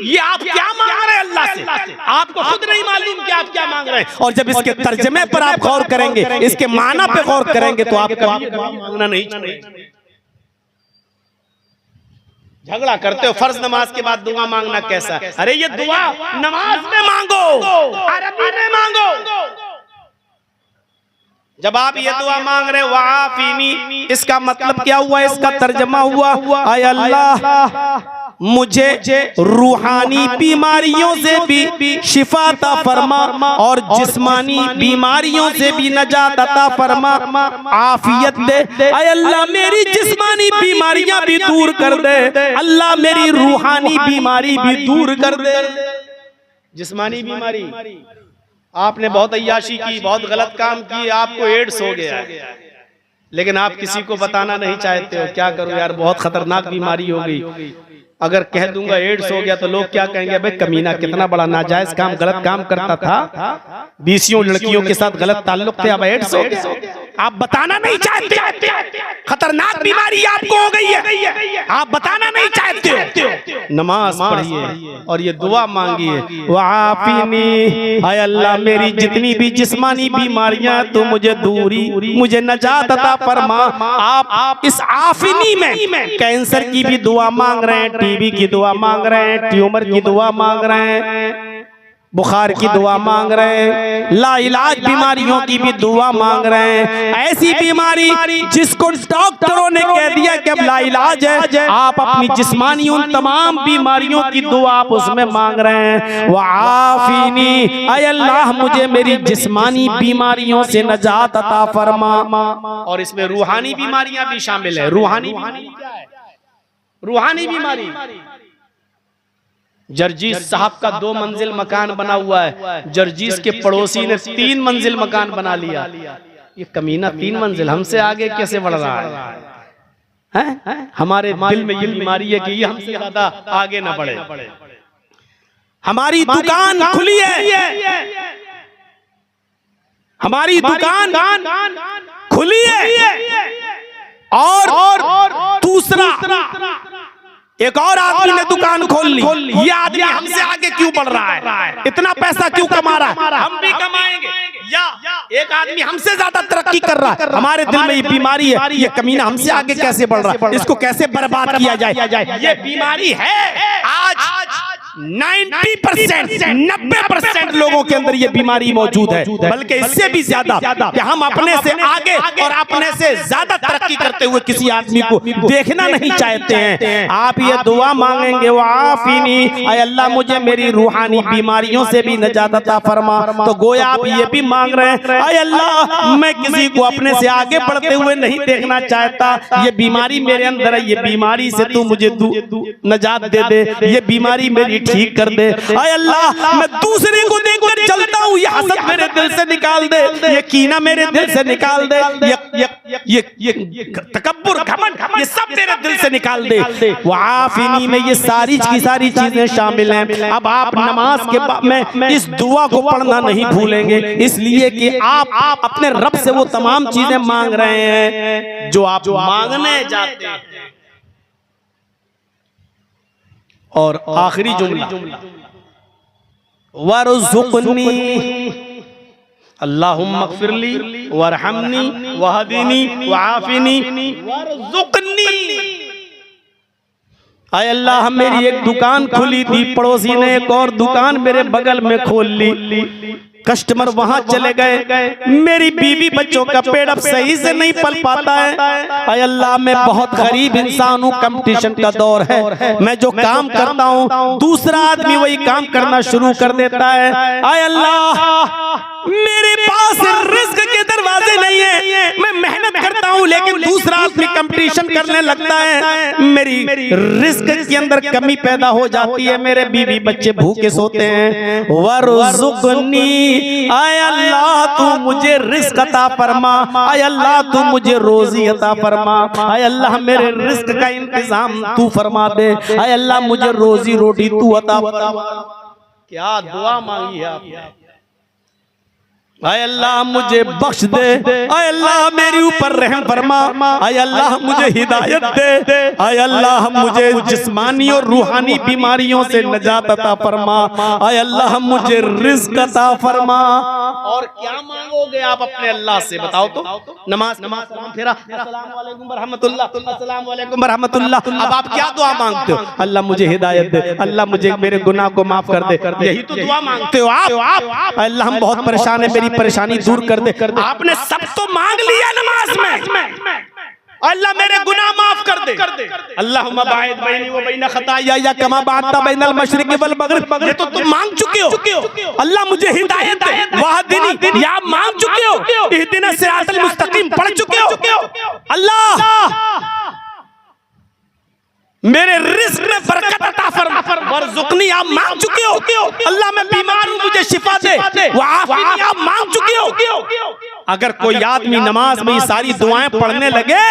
[SPEAKER 1] ये आप क्या मांग रहे हैं अल्लाह से? आपको खुद नहीं मालूम कि आप क्या मांग रहे हैं। और जब इसके तर्जमे पर आप गौर करेंगे, इसके माना पे गौर करेंगे, तो आप कभी मांगना नहीं चाहिए। झगड़ा करते हो फर्ज नमाज के बाद दुआ मांगना कैसा? अरे ये दुआ नमाज में मांगो, अरबी में मांगो। जब आप ये दुआ मांग रहे वाफीनी, इसका मतलब क्या हुआ? इसका तर्जमा हुआ आय अल्लाह मुझे रूहानी बीमारियों से भी शिफा अता फरमा और जिस्मानी बीमारियों से भी नजात अता फरमा, आफियत दे। ऐ अल्लाह मेरी जिस्मानी बीमारियां भी दूर कर दे, अल्लाह मेरी रूहानी बीमारी भी दूर कर दे। जिस्मानी बीमारी, आपने बहुत अय्याशी की, बहुत गलत काम की, आपको एड्स हो गया, लेकिन आप किसी को बताना नहीं चाहते हो। क्या करूं यार, बहुत खतरनाक बीमारी हो गई, अगर कह दूंगा एड्स हो गया तो लोग क्या कहेंगे? भाई कमीना कितना बड़ा नाजायज काम, गलत काम करता था, 20 लड़कियों के साथ गलत ताल्लुक थे, अब एड्स हो गया। आप बताना नहीं चाहते, खतरनाक बीमारी आपको हो गई है, आप बताना नहीं चाहते हो। नमाज पढ़िए और ये दुआ मांगिए, वाफीनी हाय अल्लाह मेरी जितनी भी जिस्मानी बीमारियां तो मुझे दूरी, मुझे नजात अता फरमा। आप इस आफीनी में कैंसर की भी दुआ मांग रहे हैं, टीबी की दुआ मांग रहे हैं, ट्यूमर की दुआ मांग रहे हैं, बुखार की दुआ मांग रहे हैं, लाइलाज बीमारियों की भी दुआ मांग रहे हैं। ऐसी बीमारी जिसको डॉक्टरों ने कह दिया कि अब लाइलाज है, आप अपनी जिस्मानी उन तमाम बीमारियों की दुआ आप उसमें मांग रहे हैं। वाफीनी ऐ अल्लाह मुझे मेरी जिस्मानी बीमारियों से नजात अता फरमा। और इसमें रूहानी बीमारियां भी शामिल है। रूहानी बीमारी क्या है? रूहानी बीमारी, जर्जीस साहब का 2 मंजिल मकान बना हुआ है, जर्जीस के पड़ोसी ने 3 मंजिल मकान बना लिया। ये कमीना 3 मंजिल हमसे आगे कैसे बढ़ रहा है? हमारे दिल में ये बीमारी है कि ये हमसे ज्यादा आगे ना बढ़े। हमारी दुकान खुली है, हमारी दुकान खुली है, और दूसरा एक और आदमी ने दुकान खोल ली। ये आदमी हमसे आगे क्यों बढ़ रहा है? इतना पैसा क्यों कमा रहा है? हम भी कमाएंगे। या एक आदमी हमसे ज्यादा तरक्की कर रहा है, हमारे दिल में ये बीमारी है, ये कमीना हमसे आगे कैसे बढ़ रहा है, इसको कैसे बर्बाद किया जाए? ये बीमारी है। आज 90%, 90% लोगों के अंदर ये बीमारी मौजूद है, बल्कि इससे भी ज्यादा कि हम अपने से आगे और अपने से ज्यादा तरक्की करते हुए किसी आदमी को देखना नहीं चाहते हैं। आप ये दुआ मांगेंगे, वाफिनी, ऐ अल्लाह मुझे मेरी रूहानी बीमारियों से भी निजात अता फरमा, तो गोया आप ये भी मांग रहे हैं, ऐ अल्लाह मैं किसी को अपने से आगे बढ़ते हुए नहीं देखना चाहता, ये बीमारी मेरे अंदर है, ये बीमारी से तू मुझे निजात दे दे, ये बीमारी मेरी ठीक कर दे। ऐ अल्लाह मैं दूसरे को देखकर चलता हूँ, ये हसद मेरे दिल से निकाल दे, ये कीना मेरे दिल से निकाल दे, ये तकब्बुर, घमंड, ये सब मेरे दिल से निकाल दे। वाफिनी में ये सारी की सारी चीजें शामिल हैं। अब आप नमाज के बाद में इस दुआ को पढ़ना नहीं भूलेंगे, इसलिए कि आप अपने रब से वो तमाम चीजें मांग रहे हैं जो आप मांगने जाते हैं। और आखिरी जुमला, वरज़ुक़नी, अल्लाहुम्मा अग़फ़िरली वरहमनी वहदीनी वआफ़िनी वरज़ुक़नी। आय अल्लाह, मेरी एक दुकान खुली थी, पड़ोसी ने एक और दुकान मेरे बगल में खोल ली, कस्टमर वहां चले गए, मेरी बीवी बच्चों का पेट अब सही से नहीं पल पाता है। आय अल्लाह, मैं बहुत गरीब इंसान हूँ, कंपटीशन का दौर है, मैं जो काम करता हूँ दूसरा आदमी वही काम करना शुरू कर देता है। आय अल्लाह, मेरे पास रिस्क के दरवाजे नहीं है, मैं मेहनत करता हूँ लेकिन दूसरा आदमी कंपटीशन करने लगता है, मेरी रिस्क के अंदर कमी पैदा हो जाती है, मेरे बीवी बच्चे भूखे सोते हैं। वरज़ुक़नी, आय अल्लाह तू मुझे रिस्क अता फरमा, आय अल्लाह तू मुझे रोजी अता फरमा, आय अल्लाह मेरे रिस्क का इंतजाम तू फरमा दे, आय अल्लाह मुझे रोजी रोटी तू अता फरमा। क्या दुआ मांगी है आपने? आय अल्लाह मुझे बख्श दे, आय अल्लाह मेरे ऊपर रहम फरमा, आय अल्लाह मुझे हिदायत दे, आय अल्लाह मुझे जिस्मानी और रूहानी बीमारियों से निजात अता फरमा, आय अल्लाह मुझे रिज़्क़ अता फरमा। और क्या मांगोगे आप अपने अल्लाह से, बताओ तो? नमाज सलाम फेरा, अस्सलामु अलैकुम वरहमतुल्लाह, अस्सलामु अलैकुम वरहमतुल्लाह। अब आप क्या दुआ मांगते हो? अल्लाह मुझे हिदायत दे, अल्लाह मुझे मेरे गुनाह को माफ कर दे, यही तो दुआ मांगते हो आप। अल्लाह हम बहुत परेशान है, मेरी परेशानी दूर कर दे। आपने सब तो मांग लिया नमाज में, अल्लाह मेरे गुनाह माफ कर दे, अल्लाहुम्मा बाइद बैनी व बैन खताया कमा बाअता बैनल मशरिक़ वल मग़रिब, ये तो तुम मांग चुके हो। अल्लाह मुझे हिदायत दे, वहदनी, या मांग चुके हो, इहदिना सिरातल मुस्तकीम पढ़ चुके हो। अल्लाह मेरे रिज़्क़ में बरकत अता फरमा, वरज़ुक़नी आप मांग चुके हो। अल्लाह मैं बीमार हूँ मुझे शिफा दे, वआफ़िनी आप मांग चुके हो। अगर कोई आदमी नमाज में ये सारी दुआएं पढ़ने लगे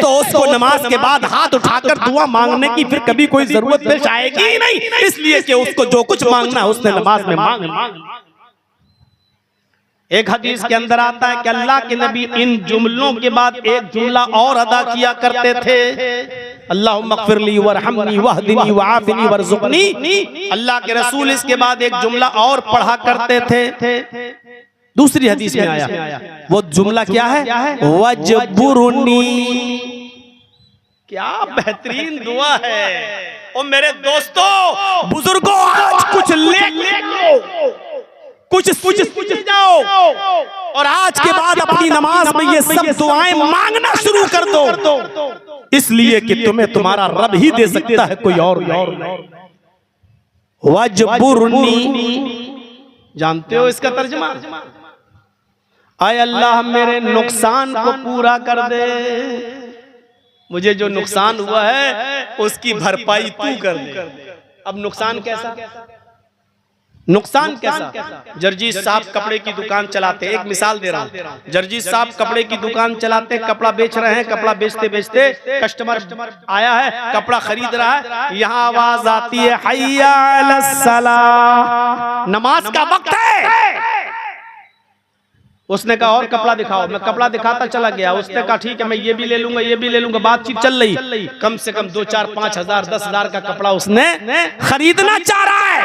[SPEAKER 1] तो उसको नमाज के बाद हाथ उठाकर दुआ मांगने की फिर कभी कोई जरूरत पेश आएगी ही नहीं, इसलिए कि उसको जो कुछ मांगना है उसने नमाज में मांगना। एक हदीस के अंदर आता है कि अल्लाह के नबी इन जुमलों के बाद एक जुमला और अदा किया करते थे, अल्लाहुम्मा अग़फ़िरली वरहमनी वहदनी वआफ़िनी वरज़ुक़नी। अल्लाह के रसूल इसके बाद एक जुमला और पढ़ा करते थे, दूसरी हदीस में आया, वो जुमला क्या है? वजबुरनी। क्या बेहतरीन दुआ है। और मेरे दोस्तों बुजुर्गों, आज कुछ लिख लो, कुछ जाओ और आज के बाद अपनी नमाज में ये सब दुआएं मांगना शुरू कर दो, इसलिए कि तुम्हें तुम्हारा रब ही दे सकता है, कोई और नहीं। वजबुरनी, जानते हो इसका तर्जुमा? आय अल्लाह मेरे नुकसान को पूरा कर दे, मुझे जो नुकसान हुआ है उसकी भरपाई तू कर दे। अब नुकसान कैसा? नुकसान कैसा? जर्जीस साहब कपड़े की दुकान चलाते, एक मिसाल दे रहा हूँ, जर्जीस साहब कपड़े की दुकान चलाते, कपड़ा बेच रहे हैं, कपड़ा बेचते बेचते कस्टमर आया है, कपड़ा खरीद रहा है, यहाँ आवाज आती है हय्या अलस सलाह, नमाज का वक्त है। उसने कहा और कपड़ा दिखाओ, मैं कपड़ा दिखाता चला गया, उसने कहा ठीक है मैं ये भी ले लूंगा, ये भी ले लूंगा, बातचीत चल रही, कम से कम 2, 4, 5 हजार 10 हजार का कपड़ा उसने खरीदना चाह रहा है।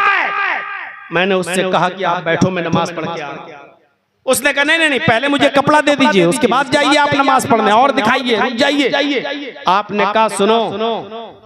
[SPEAKER 1] मैंने उससे कहा कि आप बैठो, मैं नमाज पढ़ के आ रहा हूं। उसने कहा नहीं नहीं नहीं, पहले मुझे कपड़ा दे दीजिए, उसके बाद जाइए आप नमाज पढ़ने, और दिखाइए, रुक जाइए। आपने कहा सुनो,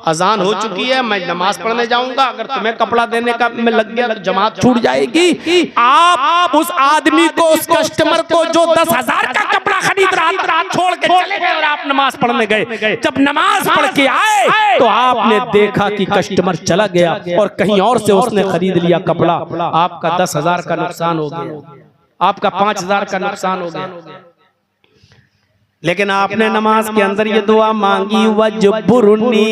[SPEAKER 1] अजान हो चुकी है, मैं नमाज पढ़ने जाऊंगा, अगर तुम्हें कपड़ा देने का में लग गया तो जमात छूट जाएगी। आप उस आदमी को, उस कस्टमर को जो 10,000 का कपड़ा खरीद रहा था छोड़ के चले गए और आप नमाज पढ़ने गए। जब नमाज पढ़ के आए तो आपने देखा कि कस्टमर चला गया और कहीं और से उसने खरीद लिया कपड़ा। आपका 10,000 का नुकसान हो गया, आपका 5,000 का नुकसान हो गया। लेकिन आपने नमाज के अंदर ये दुआ मांगी, वजबुरनी,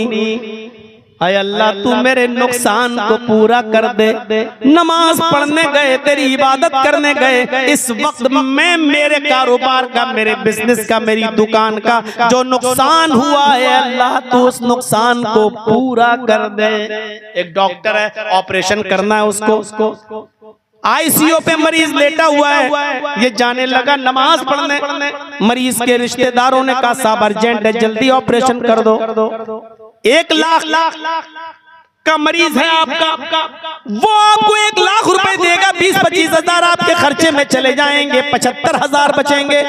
[SPEAKER 1] अय अल्लाह तू मेरे नुकसान को पूरा कर दे। नमाज पढ़ने गए, तेरी इबादत करने गए, इस वक्त में मेरे कारोबार का, मेरे बिजनेस का, मेरी दुकान का जो नुकसान हुआ है अल्लाह तू उस नुकसान को पूरा कर दे। एक डॉक्टर है, ऑपरेशन करना है उसको, आईसीयू पे मरीज लेटा हुआ है, ये जाने लगा नमाज पढ़ने। मरीज के रिश्तेदारों ने कहा साहब अर्जेंट है, जल्दी ऑपरेशन कर दो। 1 लाख का मरीज है आपका, वो आपको 1 लाख रुपए देगा, 20-25 हजार आपके खर्चे में चले जाएंगे, 75,000 बचेंगे।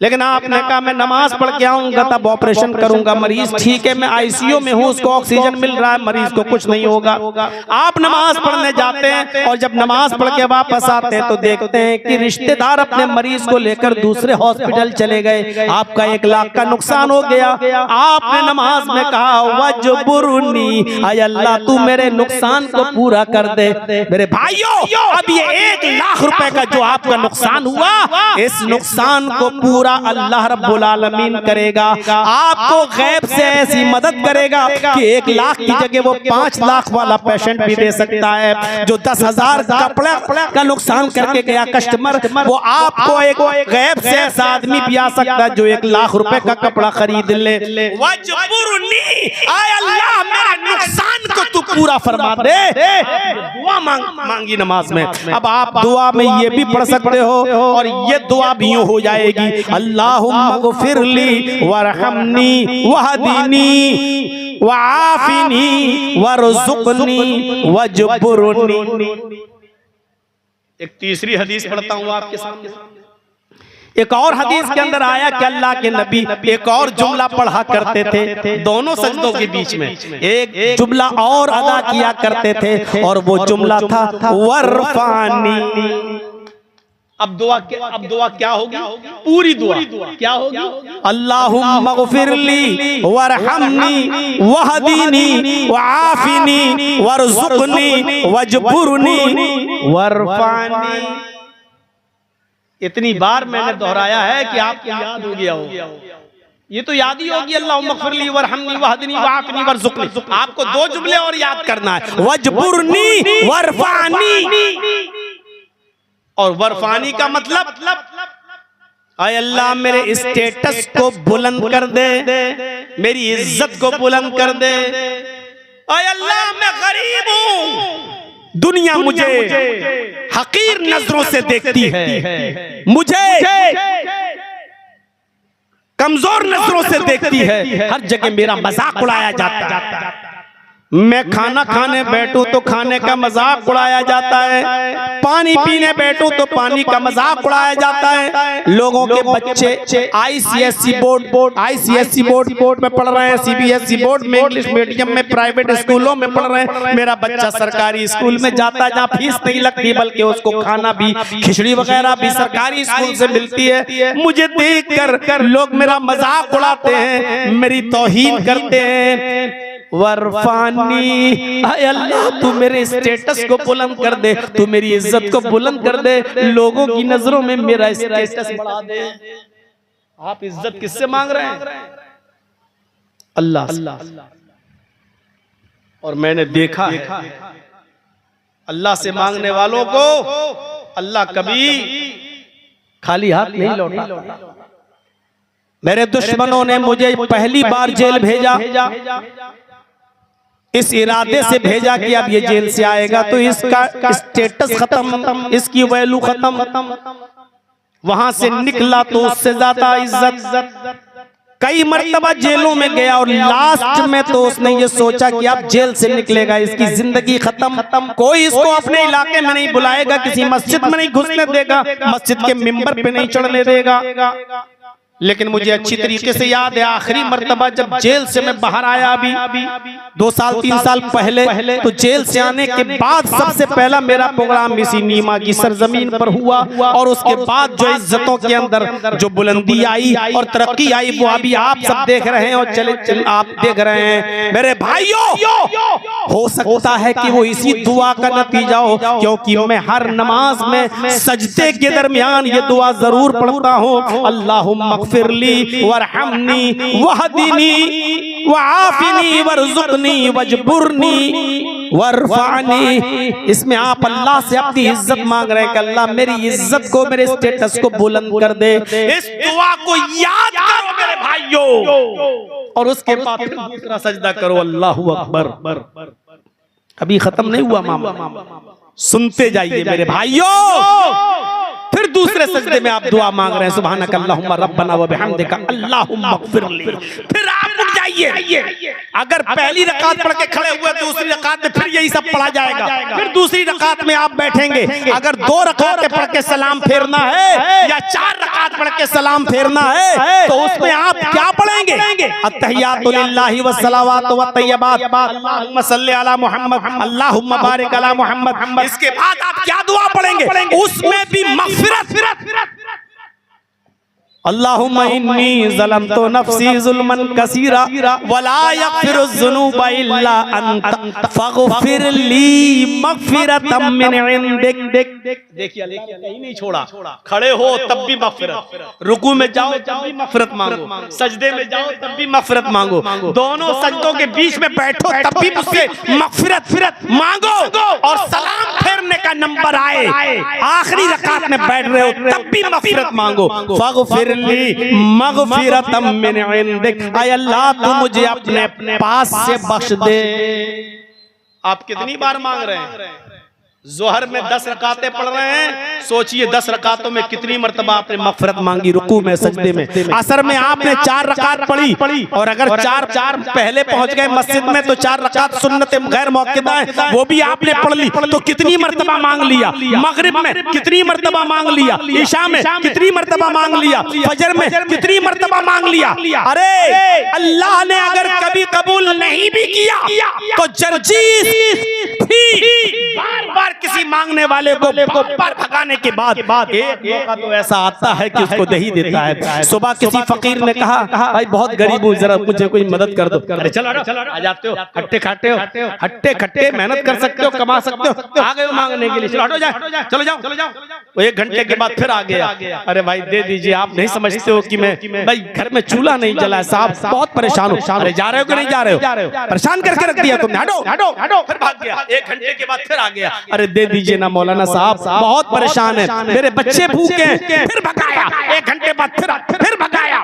[SPEAKER 1] लेकिन आपने कहा मैं नमाज पढ़ के आऊंगा तब ऑपरेशन करूंगा। मरीज ठीक है, मैं आईसीयू में हूं, उसको ऑक्सीजन मिल रहा है, मरीज को कुछ नहीं होगा। आप नमाज पढ़ने जाते हैं और जब नमाज पढ़ के वापस आते हैं तो देखते हैं कि रिश्तेदार अपने मरीज को लेकर दूसरे हॉस्पिटल चले गए। आपका 1 लाख का नुकसान हो गया। आपने नमाज में कहा वजबुरनी, अय अल्लाह तू मेरे नुकसान को पूरा कर दे। मेरे भाइयों, अब ये 1 लाख रुपए का जो आपका नुकसान हुआ, इस नुकसान को पूरा अल्लाह रब्बुल आलमीन करेगा। आपको गैब से ऐसी मदद करेगा कि 1 लाख की जगह वो 5 लाख वाला पेशेंट भी दे सकता है। जो 10,000 कपड़ा का नुकसान करके गया कस्टमर, वो आपको एक गैब से ऐसा आदमी भी आ सकता है जो 1 लाख रुपए का कपड़ा खरीद ले। वजबुरनी, आय अल्लाह मेरे नुकसान को तू पूरा फरमा दे। दुआ मांगी नमाज में। अब आप दुआ में ये भी पढ़ सकते हो और ये दुआ भी यूं हो जाएगी, अल्लाहुम्मा ग़फ़िरली वरहमनी वहदीनी वआफ़िनी वरज़ुक़नी वजबुरनी। एक तीसरी हदीस पढ़ता हूँ आपके सामने। एक और हदीस के अंदर आया कि अल्लाह के नबी एक और जुमला पढ़ा करते थे दोनों सजदों के बीच में, एक जुमला और अदा किया करते थे और वो जुमला था वरफ़ानी। अब दुआ क्या होगी? पूरी दुआ क्या होगी? अल्लाहुम्मा ग़फ़िरली वरहमनी वहदीनी वआफ़िनी वरज़ुक़नी वजबुरनी वरफ़ानी। इतनी बार मैंने दोहराया है कि आपको याद हो गया हो। ये तो याद ही होगी, अल्लाहुम्मा ग़फ़िरली वरहमनी वहदीनी वआफ़िनी वरज़ुक़नी। आपको 2 जुमले और याद करना है, वजबुरनी वरफ़ानी। और वरफानी का मतलब आय अल्लाह मेरे स्टेटस को बुलंद कर दे, मेरी इज्जत को बुलंद कर दे। आय अल्लाह मैं गरीब हूँ, दुनिया मुझे हकीर नजरों से देखती है, मुझे कमजोर नजरों से देखती है, हर जगह मेरा मजाक उड़ाया जाता है। मैं खाना खाने बैठूं तो खाने का मजाक उड़ाया जाता है, पानी पीने बैठूं तो पानी का मजाक उड़ाया जाता है। लोगों के बच्चे आईसीएसई बोर्ड में पढ़ रहे हैं, सीबीएसई बोर्ड में, इंग्लिश मीडियम में, प्राइवेट स्कूलों में पढ़ रहे हैं। मेरा बच्चा सरकारी स्कूल में जाता है जहाँ फीस नहीं लगती, बल्कि उसको खाना भी, खिचड़ी वगैरह भी सरकारी स्कूल से मिलती है। मुझे देखकर लोग मेरा मजाक उड़ाते हैं, मेरी तौहीन करते हैं। वरफानी, आय अल्लाह तू मेरे स्टेटस को बुलंद कर दे, तू मेरी इज्जत को बुलंद कर दे, लोगों की नजरों में मेरा स्टेटस बढ़ा दे। आप इज्जत किससे मांग रहे हैं? अल्लाह। और मैंने देखा है अल्लाह से मांगने वालों को अल्लाह कभी खाली हाथ नहीं लौटाता। मेरे दुश्मनों ने मुझे पहली बार जेल भेजा, इस इरादे से भेजा कि अब ये जेल से आएगा तो इसका स्टेटस खत्म, इसकी वैल्यू खत्म। वहां से निकला तो उससे ज्यादा इज्जत, कई मर्तबा जेलों में गया और लास्ट में तो उसने ये सोचा कि अब जेल से निकलेगा, इसकी जिंदगी खत्म, कोई इसको अपने इलाके में नहीं बुलाएगा, किसी मस्जिद में नहीं घुसने देगा, मस्जिद के मिंबर पे नहीं चढ़ने देगा। लेकिन मुझे अच्छी तरीके से याद है आखिरी मर्तबा जब जेल से मैं बाहर आया, अभी 2 साल 3 साल पहले, तो जेल से आने के बाद सबसे पहला मेरा प्रोग्राम इसी नीमा की सरजमीन पर हुआ। और उसके बाद जो इज्जतों के अंदर जो बुलंदी आई और तरक्की आई वो अभी आप सब देख रहे हैं और चले आप देख रहे हैं। मेरे भाइयों, हो सकता है कि वो इसी दुआ का नतीजा हो, क्योंकि मैं हर नमाज में सजदे के दरमियान ये दुआ जरूर पढ़ता हूँ, अल्लाहुम्मा फिरली वरहमनी वहदिनी वआफिनी वरजुकनी वजबुरनी वरफानी। इसमें आप अल्लाह से अपनी इज्जत मांग रहे हैं कि अल्लाह मेरी इज्जत को, मेरे स्टेटस को बुलंद कर दे। इस दुआ को याद करो मेरे भाइयों, और उसके बाद फिर दूसरा सजदा करो, अल्लाहु अकबर। अभी खत्म नहीं हुआ मामला, सुनते जाइए मेरे भाइयों। फिर दूसरे सजदे में आप दुआ मांग रहे हैं, सुभानक अल्लाहुम्मा रब्बना व बिहम्दिका अल्लाहुम्मा अग़फिरली। फिर आप रुक जाइए, अगर पहली रकात पढ़ के खड़े हुए दूसरी रकात में फिर यही सब पढ़ा जाएगा। फिर दूसरी रकात में आप बैठेंगे, अगर 2 रकातें पढ़ के सलाम फेरना है या 4 रकात पढ़ के सलाम फेरना है तो उसमें आप क्या पढ़ेंगे? अत्तहियातु लिल्लाहि वस्सलावातु वत्तय्यबात, अल्लाहुम्मा सल्लि अला मुहम्मद, अल्लाहुम्मा बारिक अला मुहम्मद। इसके बाद आप क्या दुआ पढ़ेंगे? उसमें भी अल्लाहुम्मा इन्नी ज़लमतु नफ्सी ज़ुल्मन कसीरा वला यग़फिरुज़्ज़ुनूबा इल्ला अंत फ़ग़फ़िरली मग़फ़िरतम मिन इंदिक। देखिए कहीं नहीं छोड़ा, खड़े हो तब भी मग़फ़िरत, रुकू में जाओ तब भी मग़फ़िरत मांगो, सजदे में जाओ तब भी मग़फ़िरत मांगो, दोनों सजदों के बीच में बैठो तब भी मुझसे मग़फ़िरत मांगो, और सलाम फेरने का नंबर आए आखिरी रकात में बैठ रहे हो तब भी मग़फ़िरत मांगो। फ़ग़फ़िरली मग़फ़िरतम मिन इंदिक, ऐ अल्लाह तू मुझे अपने पास से बख्श दे। आप कितनी बार मांग रहे हैं? जोहर में 10 रकातें पढ़ रहे हैं, सोचिए 10 रकातों में कितनी मर्तबा आपने मग़फ़िरत मांगी रुकू में, सजदे में। असर में आपने 4 रकात पढ़ी, और अगर 4 पहले पहुंच गए मस्जिद में तो 4 रकात सुन्नत गैर मौक़िदा है वो भी आपने पढ़ ली, तो कितनी मर्तबा मांग लिया? मगरिब में कितनी मर्तबा मांग लिया? इशा में कितनी मर्तबा मांग लिया? फजर में कितनी मर्तबा मांग लिया? अरे अल्लाह ने अगर कभी कबूल नहीं भी किया तो जर्जीस बार किसी मांगने वाले को पर भगाने के बाद एक मौका तो ऐसा आता है कि उसको दे ही देता है। सुबह किसी फकीर ने कहा, भाई बहुत गरीब हूँ, जरा मुझे कोई मदद कर दो। अरे चलो आ जाते हो, हट्टे खट्टे मेहनत कर सकते हो, कमा सकते हो, आ गए हो मांगने के लिए, चलो हटो जाए, चलो जाओ। वो 1 घंटे के बाद फिर आ गया, अरे भाई दे दीजिए, आप नहीं समझते हो कि मैं भाई घर में चूल्हा नहीं जला है साहब, बहुत परेशान हूँ। अरे जा रहे हो कि नहीं जा रहे हो? परेशान करके रख दिया तुमने, हटो। फिर भाग गया, 1 घंटे के बाद फिर आ गया, अरे दे दीजिए ना मौलाना साहब, बहुत परेशान है, मेरे बच्चे भूखे हैं। फिर भगाया, 1 घंटे बाद फिर भगाया।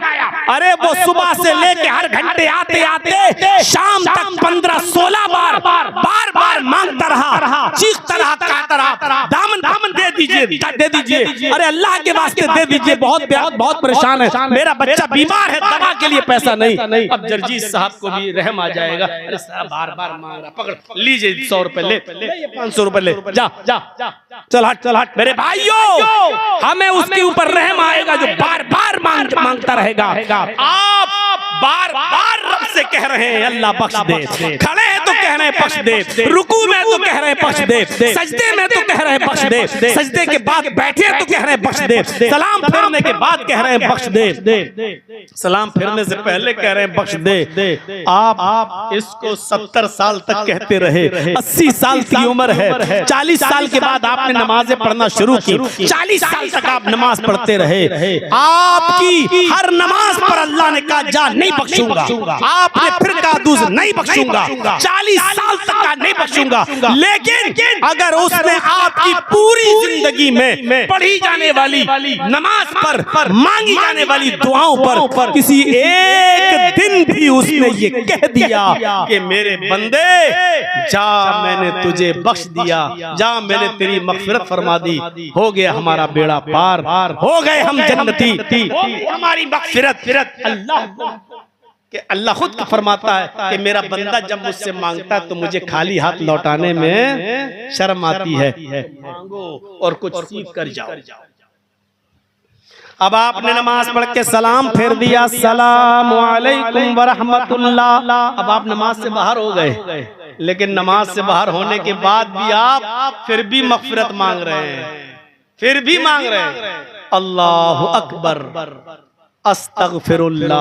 [SPEAKER 1] अरे वो सुबह से लेके हर घंटे आते शाम तक 15-16 बार मांगता रहा, चीखता रहा, कहता रहा, दामन दे दीजिए, अरे अल्लाह के वास्ते दे दीजिए, बहुत परेशान है, मेरा बच्चा बीमार है, दवा के लिए पैसा नहीं। अब जर्जीस साहब को भी रहम आ जाएगा, अरे साहब बार मांग रहा, पकड़ लीजिए 100 रुपए ले, 500 रुपए ले, जा चल हट। मेरे भाइयों, हमें उसके ऊपर रहम आएगा जो बार मांगता रहेगा। आप बार रब से कह रहे हैं अल्लाह बख्श दे, खड़े हैं तो कह रहे हैं बख्श दे, रुकू में तो कह रहे हैं बख्श दे, सजदे में तो कह रहे हैं बख्श दे, सजदे के बाद बैठे तो कह रहे हैं बख्श दे, सलाम फेरने के बाद कह रहे हैं बख्श दे, सलाम फेरने से पहले कह रहे हैं बख्श दे। आप इसको 70 साल तक कहते रहे, 80 साल की उम्र है, 40 साल के बाद आपने नमाजें पढ़ना शुरू की, 40 साल तक आप नमाज पढ़ते रहे, आपकी हर नमाज पर अल्लाह ने कहा जा नहीं बख्शूंगा, आपने फिर कहा दूसरा नहीं बख्शूंगा, 40 साल तक का नहीं बख्शूंगा, लेकिन अगर उसने आपकी पूरी जिंदगी में पढ़ी जाने वाली नमाज पर मांगी जाने वाली दुआओं पर किसी एक दिन भी उसने ये कह दिया कि मेरे बंदे जा, मैंने तुझे बख्श दिया, जा मैंने तेरी मग़फ़िरत फरमा दी, हो गया हमारा बेड़ा पार, हो गए हम जन्नती, हमारी मग़फ़िरत। अल्लाह खुद फरमाता है कि मेरा बंदा जब मुझसे मांगता है तो मुझे खाली हाथ लौटाने में शर्म आती है, मांगो और कुछ सीख कर जाओ। अब आपने नमाज पढ़ के सलाम फेर दिया, अस्सलामु अलैकुम व रहमतुल्लाह। अब आप नमाज से बाहर हो गए, लेकिन नमाज से बाहर होने के बाद भी आप फिर भी मग़फ़िरत मांग रहे हैं, फिर भी मांग रहे हैं। अल्लाहु अकबर, अस्तगफिरुल्लाह,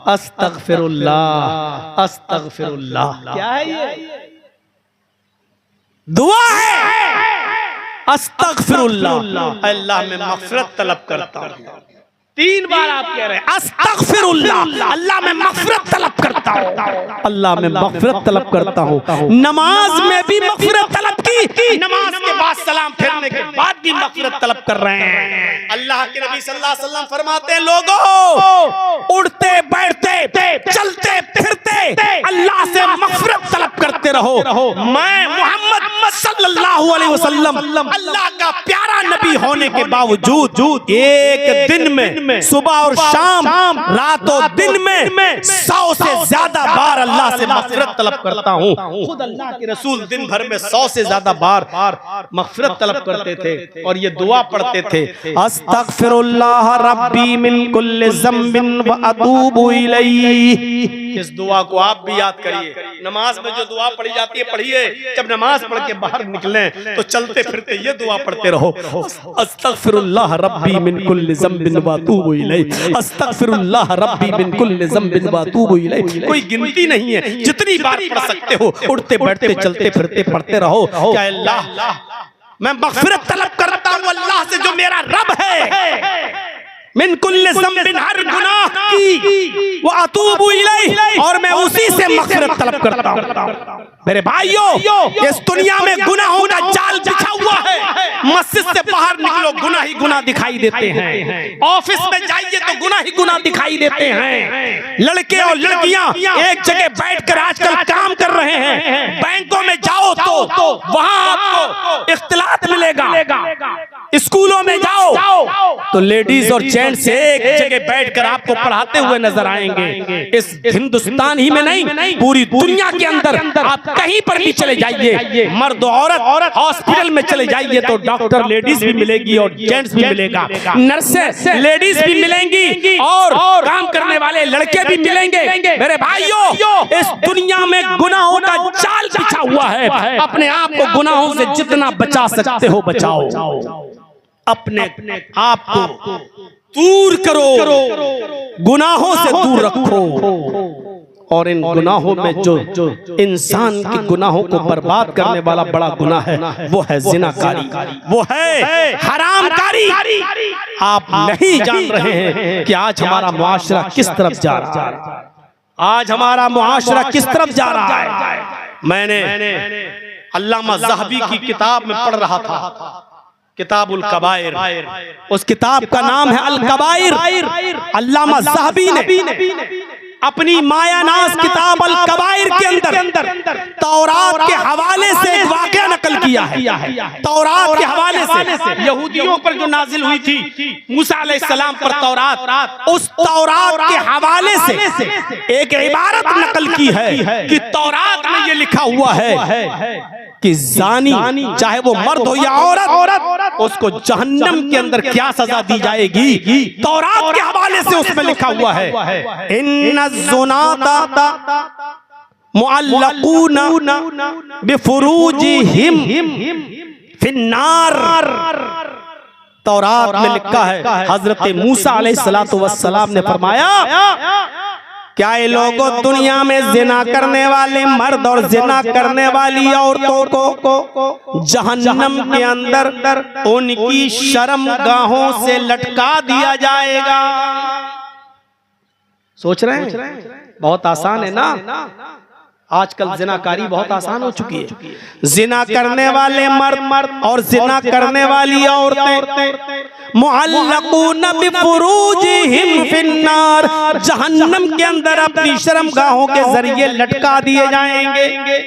[SPEAKER 1] अस्तगफिरुल्लाह, अस्तगफिरुल्लाह। क्या है ये? दुआ है। अस्तगफिरुल्लाह, अल्लाह मैं मग़फ़िरत तलब करता हूँ। 3 बार आप कह रहे हैं अस्तगफिरुल्लाह, अल्लाह मैं मग़फ़िरत तलब करता हूँ, अल्लाह मैं मग़फ़िरत तलब करता हूँ। नमाज में भी मग़फ़िरत तलब की, नमाज के बाद सलाम फेरने के बाद भी मग़फ़िरत तलब कर रहे हैं। अल्लाह के नबी सल्लल्लाहु अलैहि वसल्लम फरमाते हैं, लोगों उठते बैठते चलते फिरते अल्लाह से मग़फ़िरत तलब करते रहो। मैं मोहम्मद सल्लल्लाहु अलैहि वसल्लम अल्लाह का प्यारा नबी होने के बावजूद एक दिन में सुबह और शाम, रातों दिन में 100 से ज्यादा बार अल्लाह से मग़फ़िरत तलब करता हूँ। खुद अल्लाह के रसूल दिन भर में 100 से ज्यादा बार मग़फ़िरत तलब करते थे और ये दुआ पढ़ते थे, अस्तग़फिरुल्लाह रब्बी मिन कुल्लि ज़म्बिन व अतूबु इलैहि। इस दुआ को आप भी याद करिए। नमाज में जो दुआ पढ़ी जाती है पढ़िए, जब नमाज पढ़ के बाहर निकले तो चलते फिरते ये दुआ पढ़ते रहो, अस्तग़फिरुल्लाह रब्बी मिन कुल्लि ज़म्बिन व अतूबु इलैहि, अस्तग़फिरुल्लाह रब्बी मिन कुल्लि ज़म्बिन व अतूबु इलैहि। कोई गिनती नहीं है, जितनी बार पढ़ सकते हो, उठते बैठते चलते फिरते पढ़ते रहो। क्या अल्लाह मैं मग़फ़िरत तलब करता हूँ अल्लाह से जो मेरा रब है, मिन कुल्लि ज़म्बिन, हर गुनाह की, व अतूबु इलैहि, और मैं उसी से मग़फ़िरत तलब करता हूँ। मेरे भाइयों, इस दुनिया में गुनाहों का जाल बिछा हुआ है। मस्जिद से बाहर निकलो गुनाह ही गुनाह दिखाई देते हैं, ऑफिस में जाइए तो गुनाह ही गुनाह दिखाई देते हैं। लड़के और लड़कियां एक जगह बैठकर आजकल काम कर रहे हैं, बैंकों में जाओ तो वहां आपको इख्तिलात मिलेगा, स्कूलों में जाओ तो लेडीज और जेंट्स एक जगह बैठकर आपको पढ़ाते हुए नजर आएंगे। इस हिंदुस्तान ही में नहीं, पूरी दुनिया के अंदर आप कहीं पर भी चले जाइए, मर्द औरत हॉस्पिटल में चले जाइए तो डॉक्टर लेडीज भी मिलेगी और जेंट्स भी मिलेगा, नर्सें लेडीज भी मिलेंगी और काम करने वाले लड़के भी मिलेंगे। मेरे भाइयों, इस दुनिया में गुनाहों का जाल बिछा हुआ है। अपने आप को गुनाहों से जितना बचा सकते हो बचाओ, अपने आप को दूर करो, गुनाहों से दूर रखो। और इन गुनाहों में जो इंसान के गुनाहों को बर्बाद करने वाला बड़ा गुनाह है वो है ज़िनाकारी, वो है हरामकारी। आप नहीं जान रहे हैं कि आज हमारा मुआशरा किस तरफ जा रहा है, आज हमारा मुआशरा किस तरफ जा रहा है। मैंने अल्लामा ज़हबी की किताब में पढ़ रहा था, किताबुल कबाइर, उस किताब का नाम है अल कबाइर। अल्लामा ज़हबी ने अपनी मायानाज़ किताब अल कबाइर के अंदर तौरात के हवाले से एक वाक़या नकल किया है। तौरात के हवाले से यहूदियों पर जो नाजिल हुई थी मूसा अलैहिस्सलाम पर तौरात, उस तौरात के हवाले से एक इबारत नकल की है कि तौरात में ये लिखा हुआ है कि जानी चाहे वो मर्द हो या औरत, उसको जहन्नम के अंदर क्या सजा दी जाएगी। तौरात के हवाले से उसमें लिखा हुआ है, इन्नज़ ज़ुनाता मुअल्लक़ून बिफ़ुरूजिहिम फिन्नार। तौरात में लिखा है, हजरत मूसा अलैहिस्सलातु वस्सलाम ने फरमाया, क्या ये लोगों दुनिया में जिना करने वाले मर्द और जिना करने वाली औरतों को जहन्नम के अंदर उनकी शर्मगाहों से लटका दिया जाएगा। सोच रहे हैं? बहुत आसान है ना। आजकल जिनाकारी बहुत आसान हो चुकी है। जिना करने वाले मर्द और जिना करने वाली औरतें मुअल्लक़ून बिफ़ुरूजिहिम फिन्नार, जहन्नम के अंदर अपनी शर्मगाहों के जरिए लटका दिए जाएंगे,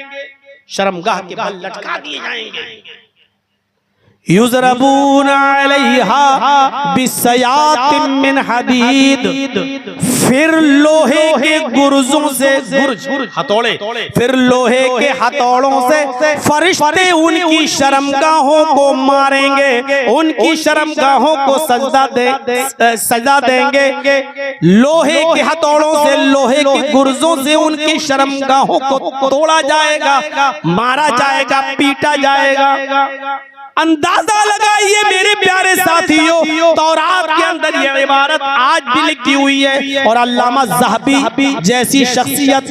[SPEAKER 1] शर्मगाह के बल लटका दिए जाएंगे। युज़रबून अलैहा बिस्सयातिम मिन हदीद, फिर लोहे के गुर्जों से, हथौड़े, फिर लोहे के हथौड़ों से फरिश्ते उनकी शर्मगाहों को मारेंगे, उनकी शर्मगाहों को सजा देंगे। लोहे के हथौड़ों से, लोहे के गुर्जों से उनकी शर्मगाहों को तोड़ा जाएगा, मारा जाएगा, पीटा जाएगा। अंदाजा लगाइए मेरे प्यारे साथियों, तौरात के अंदर ये इबारत आज भी लिखी हुई है। और अल्लामा ज़हबी जैसी शख्सियत,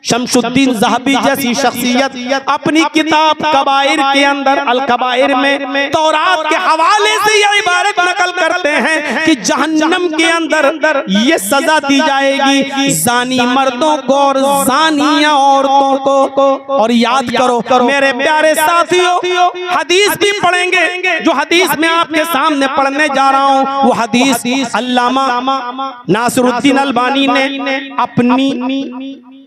[SPEAKER 1] शमशुद्दीन ज़हबी जैसी शख्सियत अपनी किताब कबाइर के अंदर, अल कबाइर में तौरात के हवाले से ये इबारत नकल करते हैं कि जहन्नम के अंदर ये सजा दी जाएगी जानी मर्दों को और जानिया औरतों को। और याद करो मेरे प्यारे साथियों, हदीस भी पढ़ेंगे, जो हदीस में आपके सामने पढ़ने जा रहा हूं वो हदीस अल्लामा नासिरुद्दीन अलबानी ने अपनी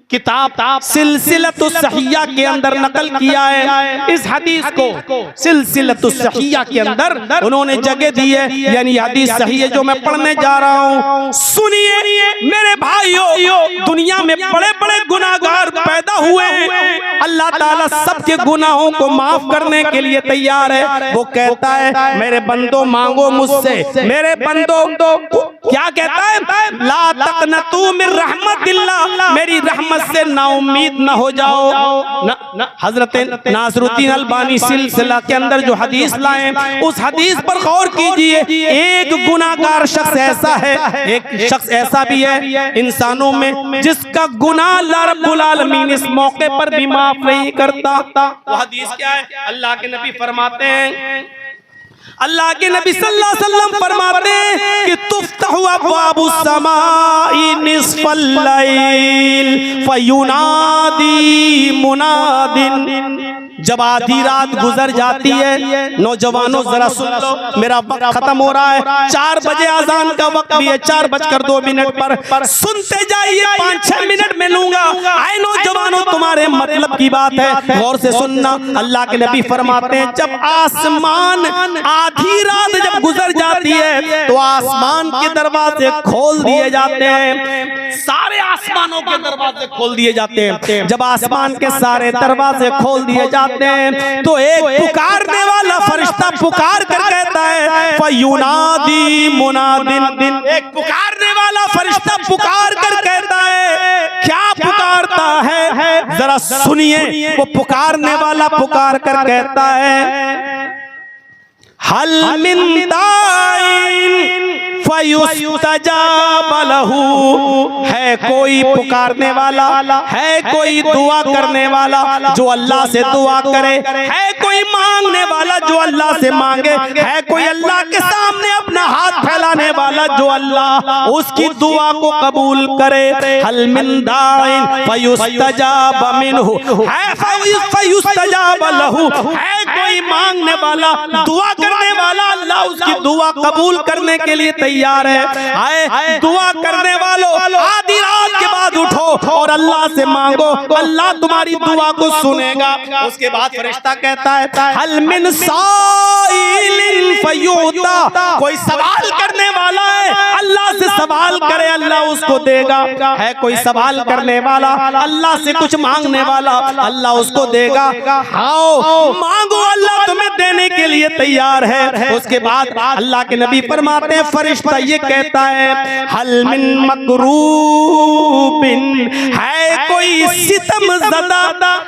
[SPEAKER 1] किताब सिलसिलतुस सहिया के अंदर नकल किया है। इस हदीस को सिलसिलतुस सहिया के अंदर उन्होंने जगह दी है, यानी हदीस सही है जो मैं पढ़ने जा रहा हूं। सुनिए मेरे भाइयों, दुनिया में बड़े बड़े गुनाहगार पैदा हुए हैं, अल्लाह ताला सबके गुनाहों को माफ करने के लिए तैयार है। वो कहता है मेरे बंदो मांगो मुझसे, मेरे बंदो क्या कहता है, ला तक़नतू मिन रहमतिल्लाह, मेरी रहमत से नाउम्मीद न हो जाओ। हजरत नासिरुद्दीन अलबानी सिलसिला के अंदर जो हदीस लाए, उस हदीस पर गौर कीजिए। एक गुनाहगार शख्स ऐसा है, एक शख्स ऐसा भी है इंसानों में जिसका गुनाह अल्लाह रब्बुल आलमीन इस मौके पर भी माफ नहीं करता। वो हदीस क्या है? अल्लाह के नबी फरमाते हैं, अल्लाह के नबी सल्लल्लाहु अलैहि वसल्लम फरमाते हैं कि तुफ्तहु अब्वाबुस समाई निस्फल लैल फयुनादी मुनादिन। जब आधी रात गुजर जाती है, नौजवानों जरा सुन लो, मेरा वक्त खत्म हो रहा है, 4 बजे अजान का वक्त भी है, 4:02 पर सुनते जाइए, 5-6 मिनट में लूंगा। आए नौजवानों, तुम्हारे मतलब की बात है, गौर से सुनना। अल्लाह के नबी फरमाते हैं जब आसमान आधी रात जब गुजर जाती है तो आसमान के दरवाजे खोल दिए जाते हैं, सारे आसमानों के दरवाजे खोल दिए जाते हैं। जब आसमान के सारे दरवाजे खोल दिए जाते हैं तो एक पुकारने वाला फरिश्ता पुकार कर कहता है फयुनादी मुनादिन, एक पुकारने वाला फरिश्ता पुकार कर कहता है। क्या पुकारता है जरा सुनिए, वो पुकारने वाला पुकार कर कहता है हल मिन दाइन फयुस्तजाब लहू, है कोई पुकारने वाला, है कोई दुआ करने वाला जो अल्लाह से दुआ करे, है कोई मांगने वाला जो अल्लाह से मांगे, है कोई अल्लाह के सामने अपना हाथ फैलाने वाला जो अल्लाह उसकी दुआ को कबूल करे। हल मिन दाइन फयुस्तजाब मिनहु, है फयुस्तजाब लहू, है कोई मांगने वाला, दुआ करने वाला, अल्लाह उसकी दुआ कबूल करने के लिए तैयार है। आए दुआ करने वालों, आधी रात के बाद उठो और अल्लाह से मांगो, अल्लाह तुम्हारी दुआ को सुनेगा। उसके बाद फरिश्ता कहता है हल मिन साइलिन फयुता, कोई सवाल करने वाला है, अल्लाह से सवाल करे, अल्लाह उसको देगा। है कोई सवाल करने वाला, अल्लाह से कुछ मांगने वाला, अल्लाह उसको देगा। आओ मांगो, अल्लाह तुम्हें देने के लिए तैयार है। उसके बाद अल्लाह के नबी फरमाते हैं फरिश्ता ये कहता है हल मिन मकरूबिन, है कोई सितम ज़दा,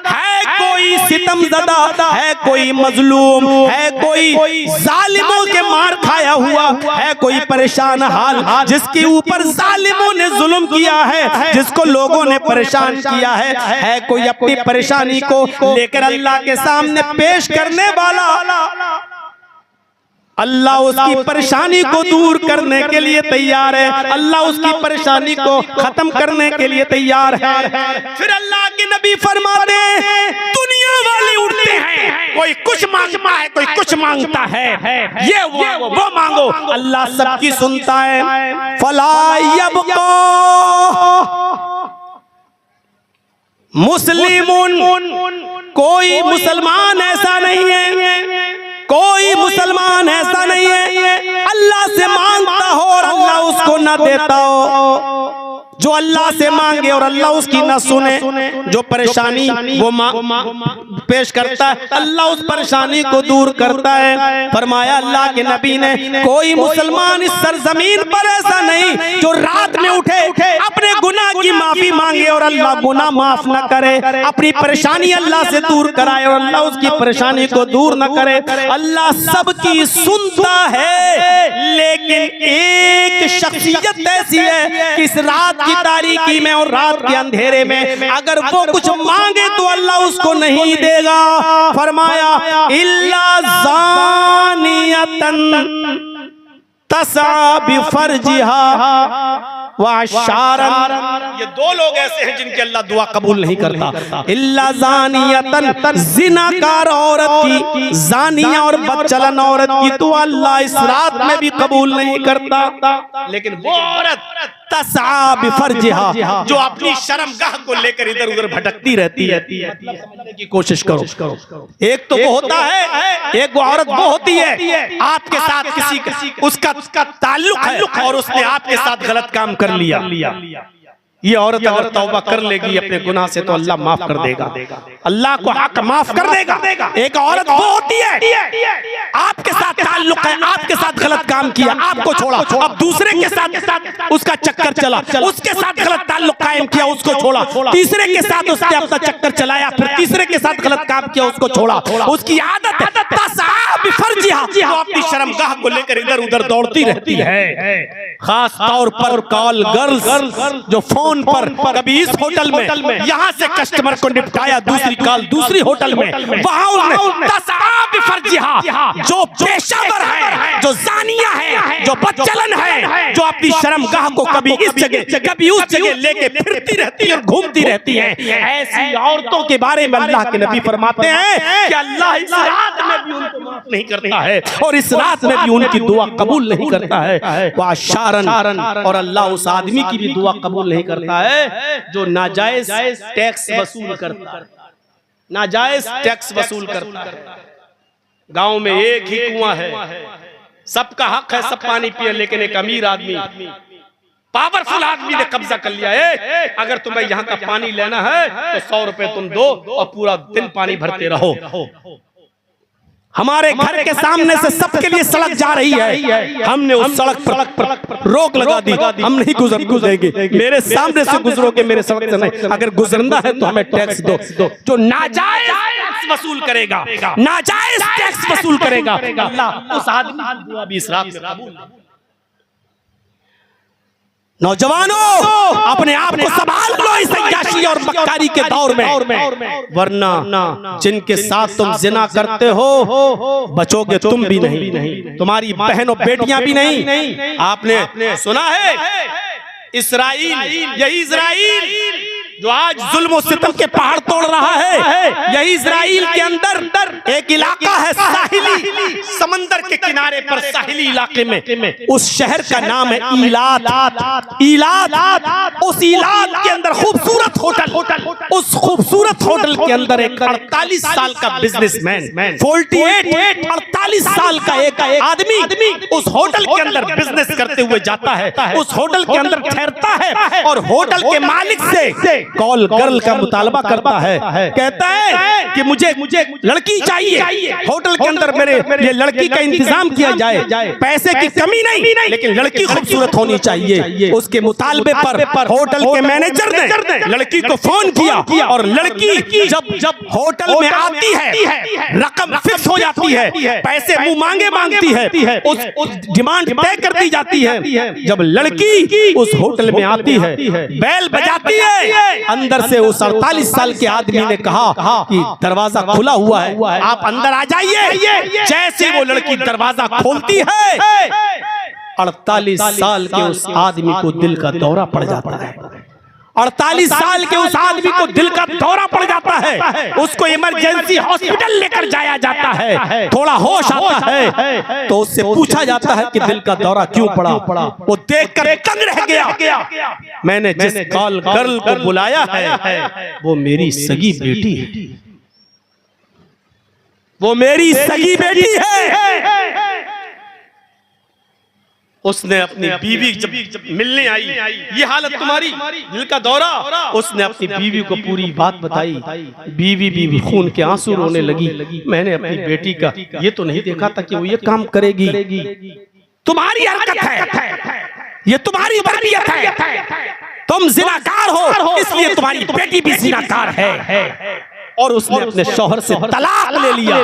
[SPEAKER 1] है कोई सितम ज़दा, है कोई मजलूम, है कोई जालिमों के मार खाया हुआ, है कोई परेशान हाल जिसके ऊपर जालिमों ने जुल्म किया है, जिसको लोगों ने परेशान किया है कोई अपनी परेशानी को लेकर अल्लाह के सामने पेश करने वाला। अल्लाह उसकी परेशानी को दूर करने के लिए तैयार है, अल्लाह उसकी परेशानी को खत्म करने के लिए तैयार है। फिर अल्लाह के नबी फरमाते हैं दुनिया वाले उठते हैं, कोई कुछ मांगता है, कोई कुछ मांगता है, ये वो मांगो, अल्लाह सबकी सुनता है। फला यबका मुस्लिमुन, कोई मुसलमान ऐसा नहीं है, कोई मुसलमान ऐसा नहीं है अल्लाह से मांगता हो और अल्लाह उसको ना देता हो। जो अल्लाह से मांगे और अल्लाह उसकी ना सुने, जो परेशानी वो पेश करता है अल्लाह उस परेशानी को दूर करता है। फरमाया अल्लाह के नबी ने कोई मुसलमान इस सरजमीन पर ऐसा नहीं जो रात में उठे अपने गुनाह की माफी मांगे और अल्लाह गुनाह माफ न करे, अपनी परेशानी अल्लाह से दूर कराए और अल्लाह उसकी परेशानी को दूर न करे। अल्लाह सबकी सुनता है, लेकिन एक शख्सियत ऐसी है कि इस रात की तारीकी में और रात के अंधेरे में अगर वो कुछ मांगे तो अल्लाह उसको नहीं देगा। फरमाया इल्ला ज़ानियतन तसा बिफरजिहा वाशारन, ये दो लोग ऐसे हैं जिनके अल्लाह दुआ कबूल नहीं करता। इल्ला ज़ानियतन, ज़िनाकार औरत की, ज़ानिया और बदचलन औरत की तो अल्लाह इस रात में भी कबूल नहीं करता। लेकिन वो औरत तसा बिफरजिहा, जो अपनी शर्मगाह को लेकर इधर उधर भटकती रहती है, समझने की कोशिश करो। एक तो वो होता है, एक वो औरत वो होती है आपके साथ किसी उसका ताल्लुक है और उसने आपके साथ गलत काम कर लिया। ये औरत अगर तौबा कर लेगी अपने गुनाह से तो अल्लाह माफ कर देगा, अल्लाह को हक माफ कर देगा। एक औरत वो होती है आपके साथ ताल्लुक है, आपके साथ गलत काम किया, आपको छोड़ा, अब दूसरे के साथ उसका चक्कर चला, उसके साथ गलत ताल्लुक कायम किया, उसको छोड़ा, तीसरे के साथ उसने अपना चक्कर चलाया, फिर तीसरे के साथ गलत काम किया, उसको छोड़ा। उसकी आदत है अपनी शर्मगाह को लेकर इधर उधर दौड़ती रहती है। खास तौर पर कॉल गर्ल्स जो फोन पर कभी इस होटल में यहाँ से कस्टमर को निपटाया, दूसरी कॉल दूसरी होटल में, वहाँ जो पेशावर है, जो जानिया है, जो बदचलन है, जो अपनी शर्मगाह को कभी इस जगह कभी उस जगह लेके फिरती रहती है, घूमती रहती है, ऐसी औरतों के बारे में अल्लाह के नबी फरमाते हैं कि अल्लाह इस रात में भी उनको माफ नहीं करता है और इस रात में भी उनकी दुआ कबूल नहीं करता है। वाशारन, और अल्लाह उस आदमी की भी दुआ कबूल नहीं करता है जो नाजायज टैक्स वसूल करता है, नाजायज टैक्स वसूल करता है। गांव में एक ही कुआं है, सबका हक है, सब पानी पिए, लेकिन एक अमीर आदमी, पावरफुल आदमी ने कब्जा कर लिया है। अगर तुम्हें यहाँ का पानी लेना है तो 100 रुपए तुम दो और पूरा दिन पानी भरते रहो। हमारे घर के सामने से सबके लिए सड़क जा रही है, हमने उस सड़क पर रोक लगा दी, हम नहीं गुजरेंगे, मेरे सामने से गुजरोगे, मेरे सड़क से नहीं। अगर गुजरना है तो हमें टैक्स दो। जो नाजायज टैक्स वसूल करेगा, नाजायज टैक्स वसूल करेगा, अल्लाह उस आदमी की दुआ भी इस रात में कबूल नहीं। नौजवानों, अपने आप को संभाल लो इस अय्याशी और मक्कारी के दौर में, वरना जिनके साथ तुम जिना करते हो बचोगे तुम भी नहीं, तुम्हारी बहनों बेटियां भी नहीं। आपने सुना है इस्राइल, यही इस्राइल जो आज जुल्म सितम के पहाड़ तोड़ रहा है, यही इस्राइल के अंदर एक इलाका है साहिली, समंदर के किनारे पर साहिली इलाके में, उस शहर का नाम है ईलात। ईलात, उस ईलात के अंदर खूबसूरत होटल, उस खूबसूरत होटल के अंदर एक 48 साल का बिजनेसमैन, 48 साल का एक आदमी उस होटल के अंदर बिजनेस करते हुए जाता है, उस होटल के अंदर ठहरता है और होटल के मालिक से कॉल गर्ल का मुतालबा करता है, कहता है कि मुझे लड़की चाहिए, होटल के अंदर मेरे लिए लड़की का इंतजाम किया जाए, पैसे की कमी नहीं, लेकिन लड़की खूबसूरत होनी चाहिए। उसके मुतालबे पर होटल के मैनेजर ने लड़की को फोन किया और लड़की जब होटल में आती है, रकम फिक्स हो जाती है, पैसे मुंह मांगे मांगती है, उस डिमांड तय कर दी जाती है। जब लड़की उस होटल में आती है, बेल बजाती है, अंदर से उस 48 साल के आदमी ने कहा कि दरवाजा खुला हुआ है, आप अंदर आ जाइए। जैसे वो लड़की दरवाजा खोलती है, 48 साल के उस आदमी को दिल का दौरा पड़ जाता है। 48 साल के उस आदमी को दिल का दौरा पड़ जाता है, उसको इमरजेंसी हॉस्पिटल लेकर जाया जाता है। थोड़ा होश आता है तो उससे पूछा जाता है कि दिल का दौरा क्यों पड़ा। वो देखकर दंग रह गया। मैंने जिस कॉल गर्ल को बुलाया है वो मेरी सगी बेटी है, वो मेरी सगी बेटी है। उसने अपनी बीवी जब मिलने आई, ये हालत तुम्हारी, दिल का दौरा। उसने अपनी बीवी को पूरी बात बताई। बीवी खून के आंसू रोने लगी। मैंने अपनी बेटी का ये तो नहीं देखा था कि वो ये काम करेगी। तुम्हारी हरकत है, ये तुम्हारी तरबियत है, तुम जिनाकार हो इसलिए तुम्हारी बेटी भी जिनाकार है। और उसने अपने शौहर से तलाक ले लिया,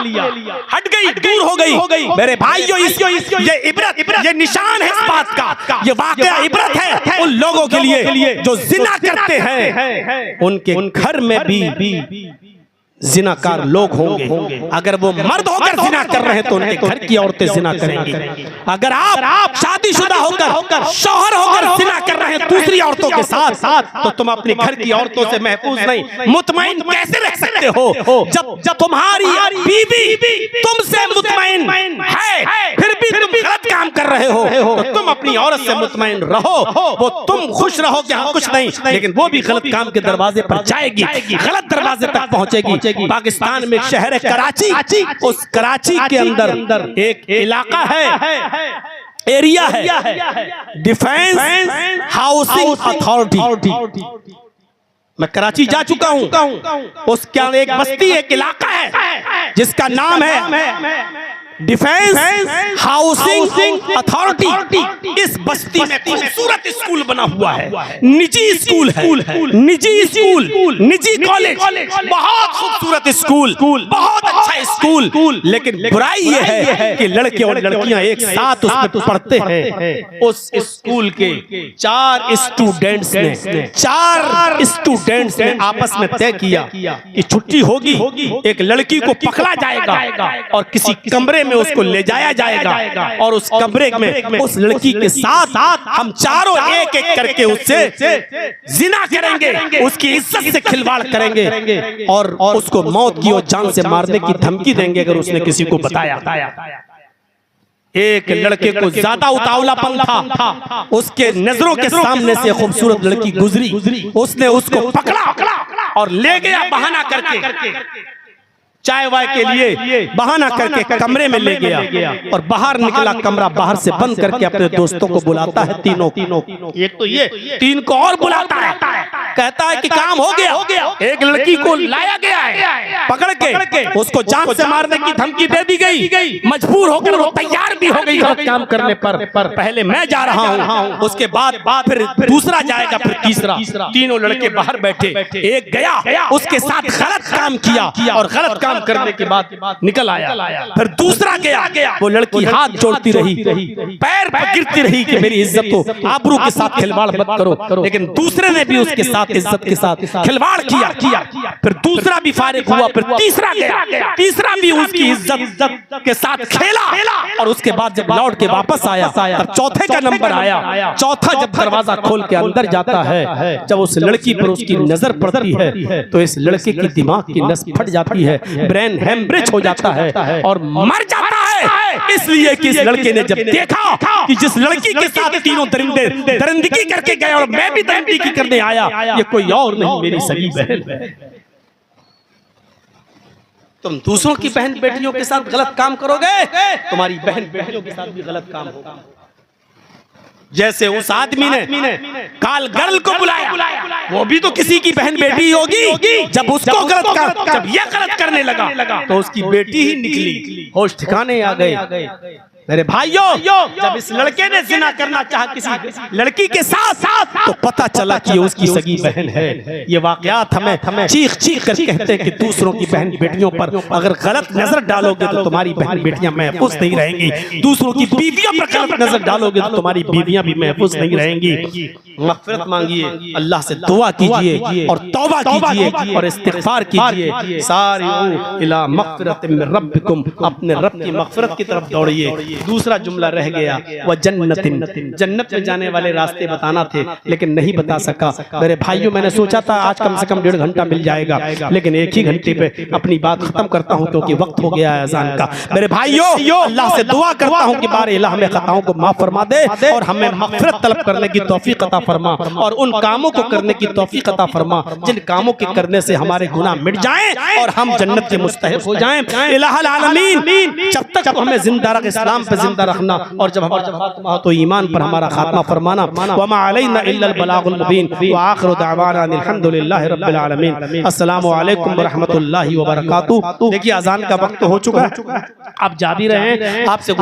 [SPEAKER 1] हट गई, दूर हो गई। मेरे भाइयों, ये इबरत, ये निशान है इस बात का, ये वाकया इबरत है उन लोगों के लिए जो जिना करते हैं। उनके घर में भी जिनाकार लोग होंगे। अगर वो मर्द होकर जिना कर रहे हैं तो उनके घर की औरतें जिना करेंगी। अगर आप शादीशुदा होकर शौहर होकर जिना कर रहे हैं दूसरी औरतों के साथ तो तुम अपने घर की औरतों से महफूज नहीं, मुतमईन कैसे रह सकते हो? जब तुम्हारी बीवी तुमसे मुतमईन है फिर भी तुम गलत काम कर रहे हो तो तुम अपनी औरत से मुतमईन रहो। वो तुम खुश रहो कि हाँ कुछ नहीं, लेकिन वो भी गलत काम के दरवाजे पर जाएगी, गलत दरवाजे तक पहुंचेगी। पाकिस्तान में एक शहर है कराची, उस कराची के अंदर एक इलाका है, एरिया है, डिफेंस हाउसिंग अथॉरिटी। मैं कराची जा चुका हूं। उसके एक बस्ती, एक इलाका है जिसका नाम है डिफेंस हाउसिंग अथॉरिटी। इस बस्ती में खूबसूरत स्कूल बना हुआ है, निजी स्कूल है, निजी कॉलेज, बहुत खूबसूरत स्कूल, बहुत अच्छा स्कूल। लेकिन बुराई ये है कि लड़के और लड़कियां एक साथ उसमें पढ़ते हैं। उस स्कूल के 4 स्टूडेंट्स ने आपस में तय किया कि छुट्टी होगी, एक लड़की को पकड़ा जाएगा और किसी कमरे में उसको ले जाया जाएगा और उस कमरे में उस लड़की के साथ हम चारों एक एक करके उससे जिना करेंगे, उसकी इज्जत से खिलवाड़ करेंगे और उसको मौत की और जान से मारने की धमकी देंगे अगर उसने किसी को बताया। एक लड़के को ज्यादा उतावलापन था, उसके नजरों के सामने से खूबसूरत लड़की गुजरी, उसने उसको पकड़ा और ले गया बहाना करके, चाय वाय के लिए बहाना करके कमरे में ले गया और बाहर निकला। कमरा बाहर से बंद करके अपने दोस्तों को बुलाता है, तीनों, एक तो ये 3 को और बुलाता है, कहता है कि काम हो गया। एक लड़की को लाया गया है पकड़ के, उसको जान से मारने की धमकी दे दी गई। मजबूर होकर वो तैयार भी हो गई काम करने पर। पहले मैं जा रहा हूँ, उसके बाद फिर दूसरा जाएगा, फिर तीसरा। तीनों लड़के बाहर बैठे, एक गया उसके साथ गलत काम किया और गलत काम करने के बाद निकल आया। फिर दूसरा गया, वो लड़की हाथ जोड़ती रही, पैर पर गिरती रही कि मेरी इज्जत को, आबरू के साथ खिलवाड़ मत करो। लेकिन दूसरे ने भी उसके साथ इज्जत के साथ खिलवाड़ किया। फिर दूसरा भी फारिग हुआ, फिर तीसरा गया, तीसरा भी उसकी इज्जत के साथ खेला और उसके बाद जब लौट के वापस आया तब चौथे का नंबर आया। चौथा जब दरवाजा खोल के अंदर जाता है, जब उस लड़की पर उसकी नजर पड़ती है तो इस लड़के की दिमाग की नस फट जाती है, ब्रेन हेमरेज हो जाता है और मर जाता है। इसलिए कि इस लड़के ने जब देखा कि जिस लड़की के साथ तीनों दरिंदे दरिंदगी करके गए और मैं भी दरिंदगी करने आया, ये कोई और नहीं मेरी सगी बहन है। तुम दूसरों की बहन बेटियों के साथ गलत काम करोगे, तुम्हारी बहन बेटियों के साथ भी गलत काम होगा। जैसे उस आदमी ने काल गर्ल को बुलाया, वो भी तो किसी की बहन बेटी होगी। जब उसको जब यह गलत करने लगा तो उसकी बेटी ही निकली। होश ठिकाने आ गए। मेरे भाइयों, जब इस लड़के ने जिना करना चाहा किसी लड़की के साथ तो पता चला कि उसकी सगी बहन है। ये वाकयात हमें चीख चीख कर कहते हैं कि दूसरों की बहन बेटियों पर अगर गलत नजर डालोगे तो तुम्हारी बहन बेटियां महफूज नहीं रहेंगी, दूसरों की बीवियों पर गलत नजर डालोगे तो तुम्हारी बीवियां भी महफूज नहीं रहेंगी। मग़फ़िरत मांगिए, अल्लाह से दुआ कीजिए और तौबा कीजिए और इस्तिग़फ़ार कीजिए। सारिऊ इला मग़फ़िरत मिन रब्बिकुम, अपने रब की मग़फ़िरत की तरफ दौड़िए। दूसरा जुमला रह गया, वह जन्नतिन, जन्नत में जाने वाले रास्ते बताना थे लेकिन नहीं बता सका। मेरे भाइयों, मैंने सोचा था आज कम से कम 1.5 घंटा मिल जाएगा, लेकिन एक ही घंटे पे अपनी बात खत्म करता हूं क्योंकि वक्त हो गया है अज़ान का। मेरे भाइयों, अल्लाह से दुआ करता हूं कि बारे इलाह हमें खताओं को माफ फरमा दे और हमें मग़फ़िरत तलब करने की तौफीक अता फरमा और उन कामों को करने की तौफीक अता फरमा जिन कामों के करने से हमारे गुनाह मिट जाएं और हम जन्नत के मुस्तहिक़ हो जाएं। इलाहुल आलमीन, जब तक हमें जिंदा रख, इस्लाम पे जिंदा रखना और जब हमारा खात्मा हो तो ईमान पर हमारा खात्मा फरमाना। वमा अलैना इल्लल बलागुल मुबीन व आखिरु दअवाना अल्हम्दुलिल्लाहि रब्बिल आलमीन। अस्सलामु अलैकुम व रहमतुल्लाहि व बरकातुहू। देखिए अज़ान का वक्त हो चुका है, आप जा भी रहे हैं, आपसे